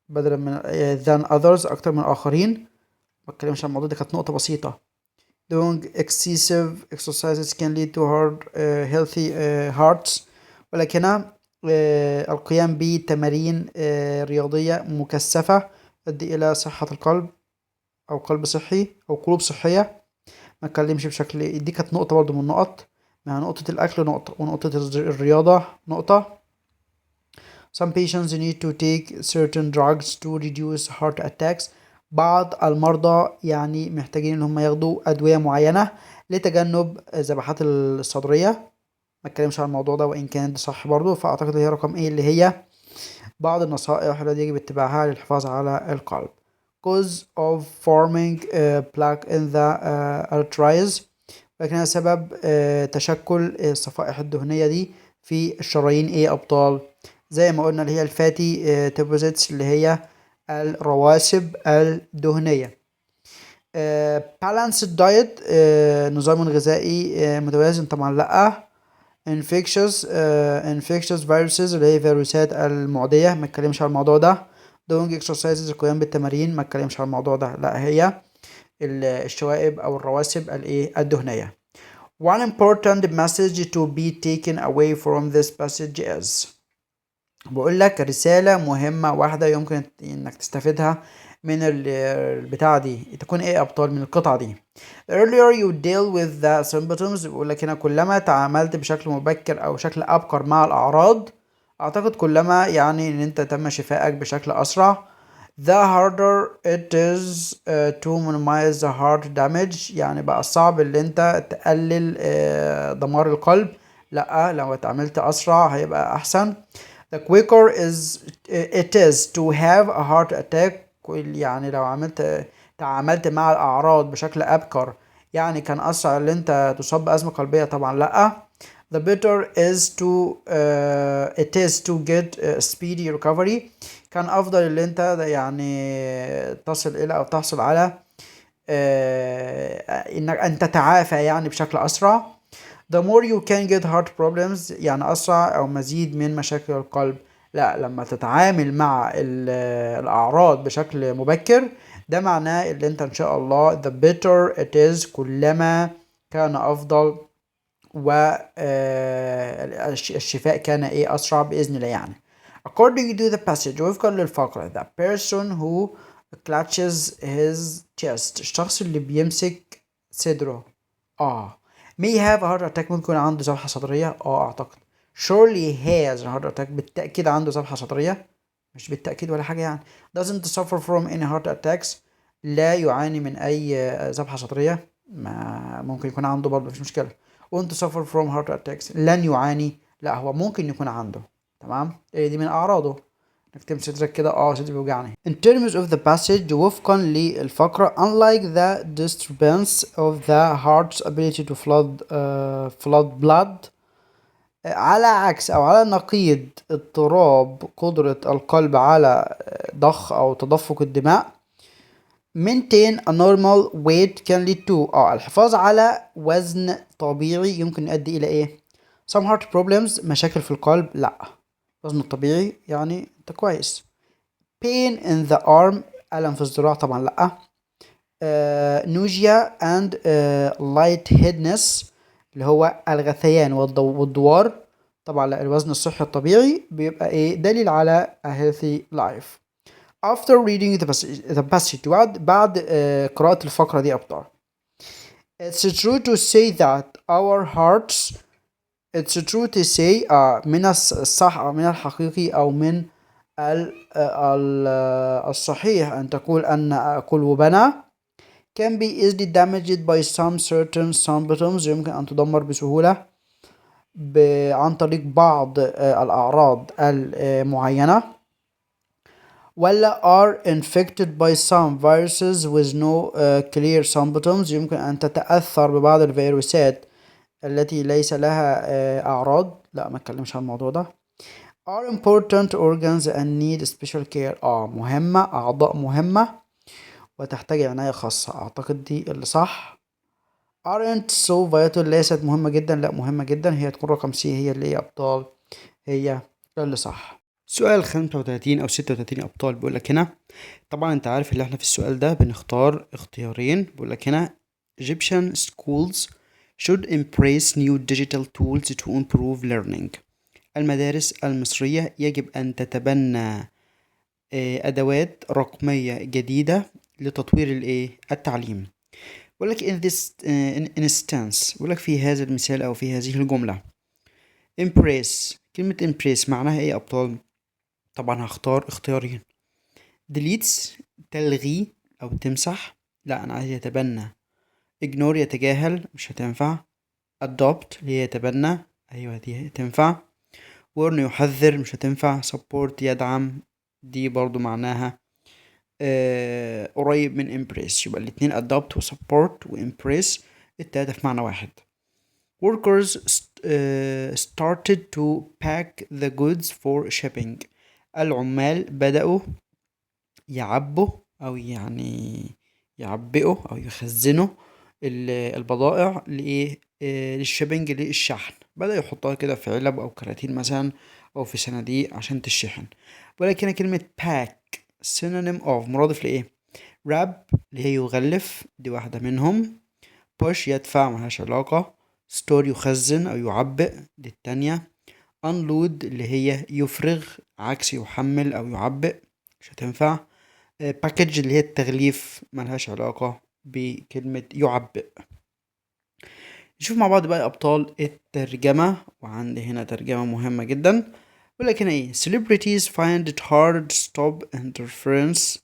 [SPEAKER 1] بدلا من than others، أكتر من الآخرين. متكلمش عن الموضوع ده، كانت نقطة بسيطة. Doing excessive exercises can lead to healthy hearts، ولكن القيام بتمارين رياضية مكثفة تؤدي إلى صحة القلب أو قلب صحي أو قلوب صحية. ما اتكلمش بشكل، دي كانت نقطة برضو من النقط، مع نقطة الأكل نقطة ونقطة الرياضة نقطة. Some patients need to take certain drugs to reduce heart attacks، بعض المرضى يعني محتاجين ان هم ياخدوا أدوية معينة لتجنب الذبحات الصدرية. ما اتكلمش عن الموضوع ده وإن كان ده صح برضو، فأعتقد هي رقم ايه اللي هي بعض النصائح التي يجب اتباعها للحفاظ على القلب. Cause of forming plaque in the arteries، لكنها سبب تشكل الصفائح الدهنية دي في الشرايين ايه أبطال؟ زي ما قلنا اللي هي الفاتي ديبوزيتس، اللي هي الرواسب الدهنية. balanced diet، نظام غذائي متوازن، طبعا لأ. infectious viruses، اللي هي فيروسات المعدية، ما اتكلمش عن الموضوع ده. doing exercises، القيام بالتمارين، ما اتكلمش عن الموضوع ده، لا، هي الشوائب أو الرواسب الدهنية. One important message to be taken away from this passage is، بقول لك رسالة مهمة واحدة يمكن انك تستفيدها من البتاعة دي، تكون ايه أبطال من القطعة دي. earlier you deal with the symptoms، بقول لك هنا كلما تعاملت بشكل مبكر أو شكل أبكر مع الأعراض، أعتقد كلما يعني إن أنت تم شفائك بشكل أسرع. the harder it is to minimize the heart damage، يعني بقى صعب اللي أنت تقلل دمار القلب. لأ، لو اتعاملت أسرع هيبقى أحسن. the quicker it is to have a heart attack، يعني لو تعاملت مع الأعراض بشكل أبكر يعني كان أسرع اللي أنت تصاب بأزمة قلبية، طبعا لأ. the better it is to get speedy recovery، كان أفضل اللي أنت يعني تصل إلى أو تحصل على إنك أن تتعافى يعني بشكل أسرع. the more you can get heart problems، يعني أسرع أو مزيد من مشاكل القلب. لا، لما تتعامل مع الأعراض بشكل مبكر ده معناه اللي انت ان شاء الله the better it is، كلما كان افضل، والشفاء كان ايه اسرع باذن الله يعني. according to the passage، وفقا للفقرة، the person who clutches his chest، الشخص اللي بيمسك صدره may have a heart attack، ممكن يكون عنده ذبحة صدرية اعتقد. surely has a heart attack، بالتأكيد عنده ذبحة صدرية، مش بالتأكيد ولا حاجة يعني. doesn't suffer from any heart attacks، لا يعاني من أي ذبحة صدرية، ما ممكن يكون عنده برضه مفيش مشكلة. won't suffer from heart attacks، لن يعاني، لا هو ممكن يكون عنده. تمام، إيه دي من أعراضه، انك تمسك صدرك كده صدري بيوجعني. in terms of the passage، وفقا للفقرة، unlike the disturbance of the heart's ability to flood blood، على عكس أو على نقيض اضطراب قدرة القلب على ضخ أو تدفق الدماء، maintain a normal weight can lead to الحفاظ على وزن طبيعي يمكن يؤدي إلى إيه؟ some heart problems، مشاكل في القلب، لأ. وزن الطبيعي يعني أنت كويس. pain in the arm، ألم في الذراع، طبعا لأ. nausea and lightheadedness، اللي هو الغثيان والدوار، طبعا لا. الوزن الصحي الطبيعي بيبقى ايه دليل على a healthy life. after reading the passage، بعد قراءة الفقرة دي أبطال، it's true to say that our hearts، it's true to say من الصح أو من الحقيقي أو من الصحيح أن تقول أن قلوبنا can be easily damaged by some certain symptoms، يمكن أن تدمر بسهولة عن طريق بعض الأعراض المعينة، ولا are infected by some viruses with no clear symptoms، يمكن أن تتأثر ببعض الفيروسات التي ليس لها أعراض. لا ما اتكلمش عن الموضوع ده. are important organs and need special care، مهمة، أعضاء مهمة وتحتاج عناية خاصة، أعتقد دي اللي صح. aren't so vital، ليست مهمة جدا، لا مهمة جدا، هي تكون رقم سي هي اللي هي أبطال، هي اللي صح. سؤال 35 أو 36 أبطال بيقول لك هنا، طبعا أنت عارف اللي احنا في السؤال ده بنختار اختيارين. بيقول لك هنا Egyptian schools should embrace new digital tools to improve learning، المدارس المصرية يجب أن تتبنى أدوات رقمية جديدة لتطوير التعليم. بقول لك in this instance، بقول لك في هذا المثال أو في هذه الجملة embrace، كلمة embrace معناها إيه يا أبطال؟ طبعا هختار اختيارين. deletes، تلغي أو تمسح، لا أنا عايز يتبنى. ignore، يتجاهل، مش هتنفع. adopt، هي يتبنى، أيوة دي تنفع. warn، يحذر، مش هتنفع. support، يدعم، دي برضو معناها قريب من embrace، يبقى الاتنين adopt و support و embrace التلاتة في معنى واحد. workers started to pack the goods for shipping، العمال بدأوا يعبوا أو يعني يعبئوا أو يخزنوا البضائع للشيبنج، للشحن، بدأ يحطها كده في علب أو كراتين مثلا أو في صناديق عشان تشحن. ولكن هنا كلمة pack synonym of، مرادف لإيه؟ wrap، اللي هي يغلف، دي واحدة منهم. push، يدفع، ملهاش علاقة. store، يخزن أو يعبئ، دي التانية. unload، اللي هي يفرغ، عكس يحمل أو يعبئ، مش هتنفع. package، اللي هي التغليف، ملهاش علاقة بكلمة يعبئ. نشوف مع بعض بقى أبطال الترجمة، وعندي هنا ترجمة مهمة جدا. ولكن ايه celebrities find it hard to stop interference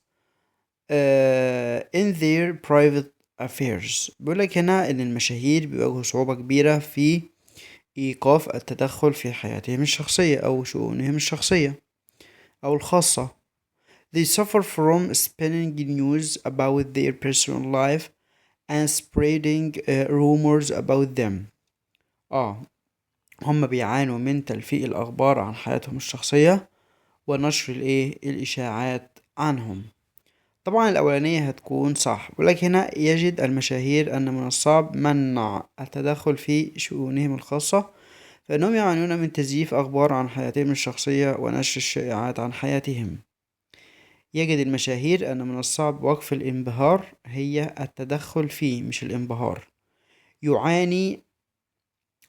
[SPEAKER 1] in their private affairs. بيقولك هنا ان المشاهير بيواجهوا صعوبة كبيرة في ايقاف التدخل في حياتهم الشخصية او شؤونهم الشخصية او الخاصة. they suffer from spinning news about their personal life and spreading rumors about them. هم بيعانوا من تلفيق الأخبار عن حياتهم الشخصية ونشر الإشاعات عنهم. طبعا الأولانية هتكون صح، ولكن هنا يجد المشاهير أن من الصعب منع التدخل في شؤونهم الخاصة، فإنهم يعانون من تزييف أخبار عن حياتهم الشخصية ونشر الشائعات عن حياتهم. يجد المشاهير أن من الصعب وقف الانبهار هي التدخل فيه مش الانبهار. يعاني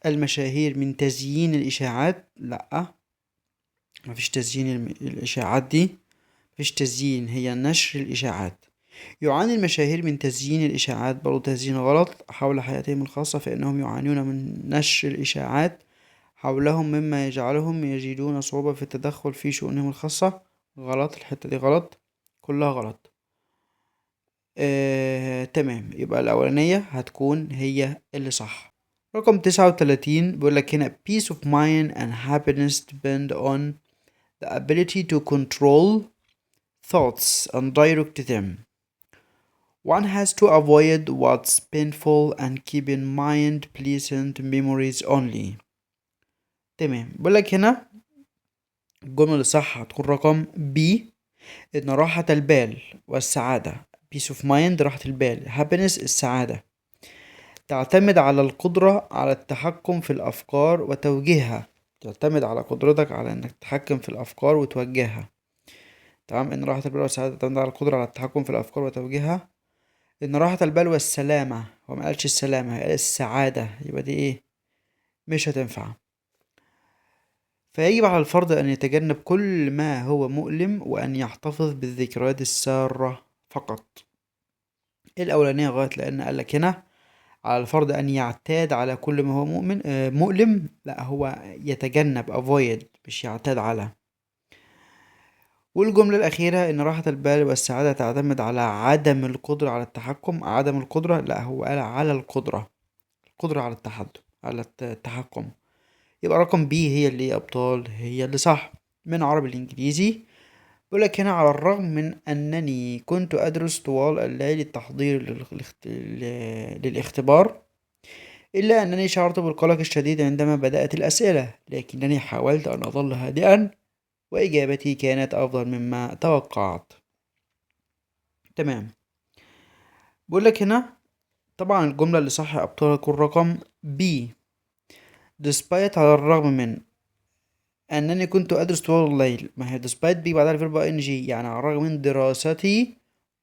[SPEAKER 1] المشاهير من تزيين الإشاعات. لأ، مفيش تزيين الإشاعات دي، مفيش تزيين، هي نشر الإشاعات. يعاني المشاهير من تزيين الإشاعات، برضو تزيين غلط، حول حياتهم الخاصة، فإنهم يعانون من نشر الإشاعات حولهم مما يجعلهم يجدون صعوبة في التدخل في شؤونهم الخاصة. غلط، الحتة دي غلط، كلها غلط. تمام، يبقى الأولانية هتكون هي اللي صح. رقم 39 بيقولك هنا peace of mind and happiness depend on the ability to control thoughts and direct them. One has to avoid what's painful and keep in mind pleasant memories only. تمام، بيقولك هنا الجملة اللي صح هتكون رقم B، إن راحة البال والسعادة peace of mind راحة البال، happiness السعادة، تعتمد على القدرة على التحكم في الأفكار وتوجيهها. تعتمد على قدرتك على إنك تتحكم في الأفكار وتوجهها. تمام، إن راحة البال والسعادة تعتمد على القدرة على التحكم في الأفكار وتوجيهها. إن راحة البال والسلامة، هو ما قالش السلامة، قال السعادة، يبقى دي إيه؟ مش هتنفع. فيجب على الفرد أن يتجنب كل ما هو مؤلم وأن يحتفظ بالذكريات السارة فقط. الأولانية غلط، لأن قالك هنا على الفرد أن يعتاد على كل ما هو مؤلم. لا، هو يتجنب avoid مش يعتاد على. والجملة الأخيرة إن راحة البال والسعادة تعتمد على عدم القدرة على التحكم. عدم القدرة، لا، هو قال على القدرة، القدرة على التحدث، على التحكم. يبقى رقم بي هي اللي أبطال، هي اللي صح. من عربي الإنجليزي بيقولك هنا على الرغم من أنني كنت أدرس طوال الليل التحضير للاختبار، إلا أنني شعرت بالقلق الشديد عندما بدأت الأسئلة، لكنني حاولت أن أظل هادئا وإجابتي كانت أفضل مما توقعت. تمام، بقولك هنا طبعا الجملة اللي صح يا أبطال هتكون رقم B. despite على الرغم من أنني كنت أدرس طوال الليل، ما هي despite بي بعدها الفيرب ing، يعني على الرغم من دراستي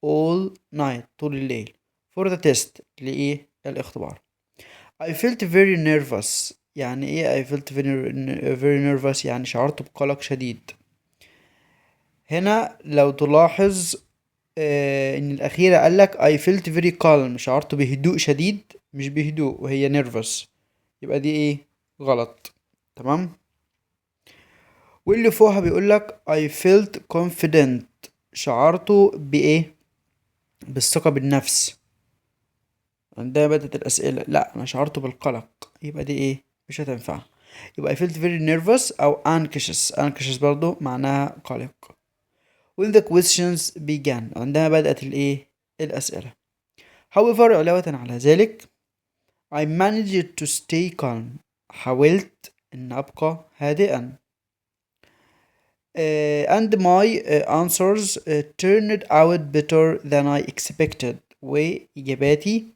[SPEAKER 1] all night طول الليل for the test لإيه؟ الاختبار. I felt very nervous. يعني ايه I felt very nervous؟ يعني شعرت بقلق شديد. هنا لو تلاحظ ان الاخيرة قالك I felt very calm، شعرت بهدوء شديد مش بهدوء، وهي nervous، يبقى دي ايه؟ غلط. تمام، واللي فوقها بيقولك I felt confident، شعرت بايه؟ بالثقة بالنفس عندما بدأت الأسئلة. لا، أنا شعرت بالقلق، يبقى دي إيه؟ مش هتنفع. يبقى I felt very nervous أو anxious برضو معناها قلق. when the questions began عندما بدأت الإيه؟ الأسئلة. however علاوة على ذلك I managed to stay calm، حاولت أن أبقى هادئا. and my answers turned out better than I expected، وإجاباتي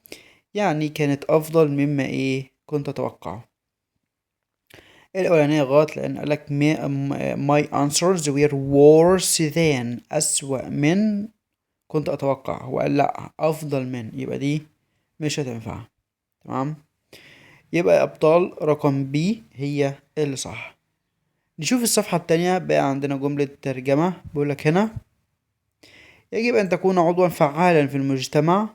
[SPEAKER 1] يعني كانت أفضل مما إيه كنت أتوقعه. الأولانية غلط، لأن قالك my answers were worse than، أسوأ من كنت أتوقع. هو قال لأ، أفضل من، يبقى دي مش هتنفع. تمام، يبقى أبطال رقم بي هي اللي صح. نشوف الصفحة التانية، بقى عندنا جملة ترجمة بيقولك هنا يجب أن تكون عضوا فعالا في المجتمع،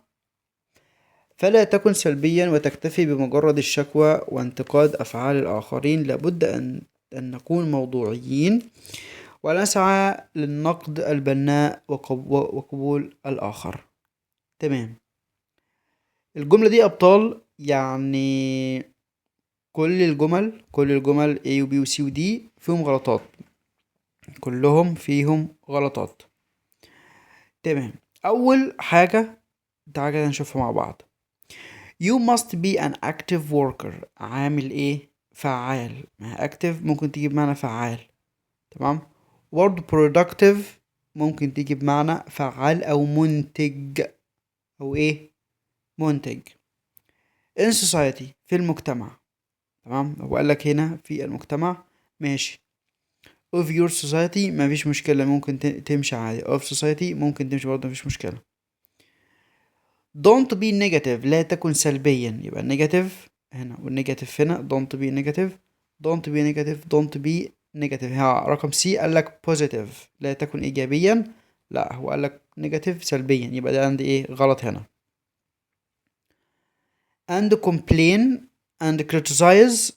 [SPEAKER 1] فلا تكن سلبيا وتكتفي بمجرد الشكوى وانتقاد أفعال الآخرين. لابد أن نكون موضوعيين ونسعى للنقد البناء وقبول الآخر. تمام، الجملة دي أبطال يعني كل الجمل A و B و C و D فيهم غلطات، كلهم فيهم غلطات. تمام، أول حاجة تعالى كده نشوفها مع بعض. You must be an active worker، عامل ايه؟ فعال. ما active ممكن تيجي بمعنى فعال. تمام، word productive ممكن تيجي بمعنى فعال او منتج، او ايه؟ منتج. in society في المجتمع. تمام، هو قال لك هنا في المجتمع، ماشي. of your society مفيش مشكلة، ممكن تمشي عادي. of society ممكن تمشي برضه مفيش مشكلة. don't be negative لا تكن سلبيا، يبقى negative هنا والنيجاتيف هنا. don't be negative don't be negative don't be negative. ها رقم C قال لك positive لا تكن إيجابيا، لا هو قال لك negative سلبيا، يبقى ده عندي إيه غلط هنا. and complain and criticize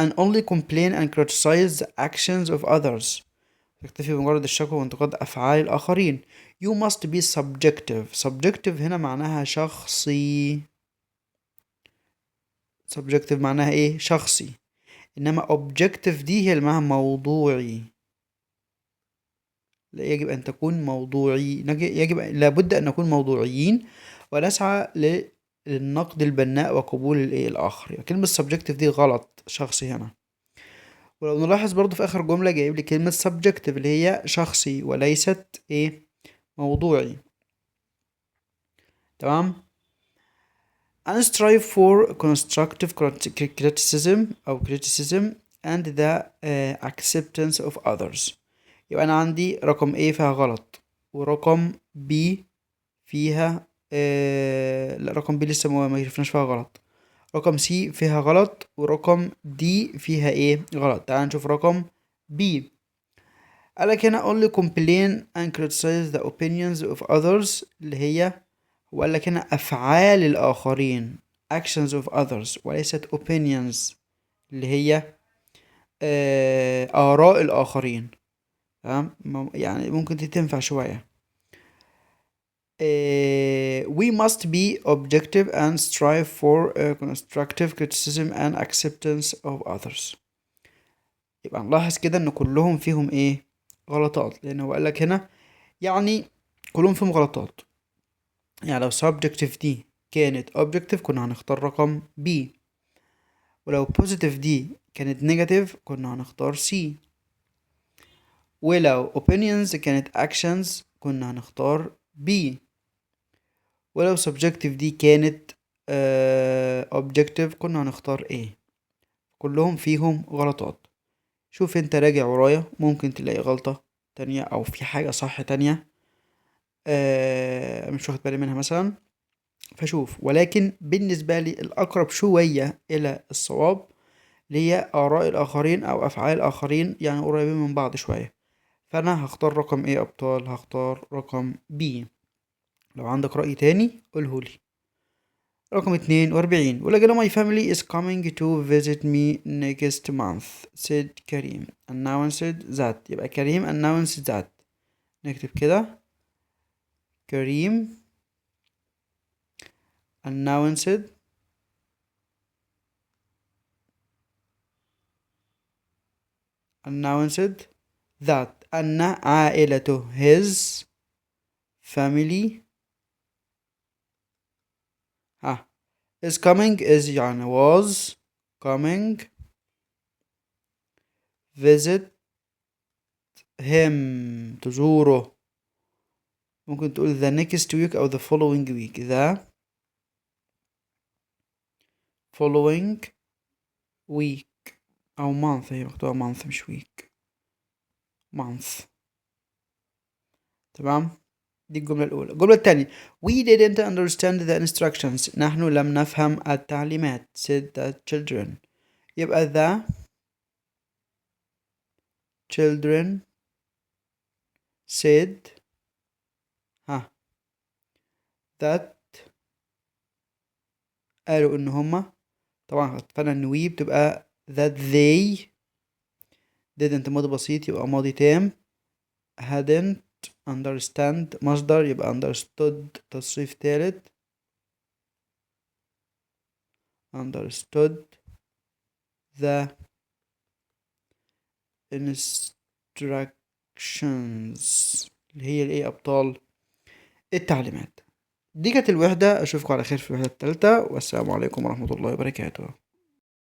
[SPEAKER 1] and only complain and criticize the actions of others. تكتفي بمجرد الشكوى وانتقاد أفعال الآخرين. you must be subjective. subjective هنا معناها شخصي. subjective معناها ايه شخصي، انما objective دي هي اللي معناها موضوعي. لا يجب ان تكون موضوعي، لابد ان نكون موضوعيين ونسعى للنقد البناء وقبول الايه الاخر. يعني كلمة subjective دي غلط، شخصي هنا. ولو نلاحظ برضو في اخر جملة جايب لي كلمة subjective اللي هي شخصي وليست ايه موضوعي. تمام. and strive for constructive criticism أو criticism and the acceptance of others. يبقى أنا عندي رقم A فيها غلط، ورقم B فيها لا رقم B لسه ما شفناش فيها غلط. رقم C فيها غلط، ورقم D فيها ايه غلط. تعال نشوف رقم B. قالك هنا only complain and criticize the opinions of others اللي هي، وقال لك هنا أفعال الآخرين actions of others وليست opinions اللي هي آراء الآخرين. تمام، يعني ممكن تنفع شوية. we must be objective and strive for constructive criticism and acceptance of others. يبقى نلاحظ كده ان كلهم فيهم ايه غلطات، لان هو قال لك هنا يعني كلهم فيهم غلطات. يعني لو subjective دي كانت objective كنا هنختار رقم B، ولو positive دي كانت negative كنا هنختار C، ولو opinions كانت actions كنا هنختار B، ولو subjective دي كانت objective كنا هنختار A. كلهم فيهم غلطات. شوف انت راجع ورايا ممكن تلاقي غلطة تانية او في حاجة صح تانية مش واخد بالي منها مثلا، فشوف. ولكن بالنسبة لي الأقرب شوية إلى الصواب اللي هي آراء الآخرين أو أفعال الآخرين، يعني قريبين من بعض شوية. فأنا هختار رقم إيه أبطال؟ هختار رقم B. لو عندك رأي تاني قولهولي. رقم 42. ولكن my family is coming to visit me next month said كريم announced that. يبقى كريم announced that. نكتب كده كريم announced that أن عائلته his family is coming is يعني was coming visit him تزوره. ممكن تقول the next week أو the following week. the following week أو month، هي مكتوبة month مش week، month. تمام، دي الجملة الأولى. الجملة الثانية we didn't understand the instructions. نحن لم نفهم التعليمات said the children. يبقى the children said that قالوا إن هما، طبعا فأنا إن we بتبقى that they didn't ماضي بسيط يبقى ماضي تام. hadn't understand مصدر يبقى understood تصريف تالت understood the instructions اللي هي الايه ابطال التعليمات. دي كانت الوحدة. اشوفكم على خير في الوحدة الثالثة، والسلام عليكم ورحمة الله وبركاته.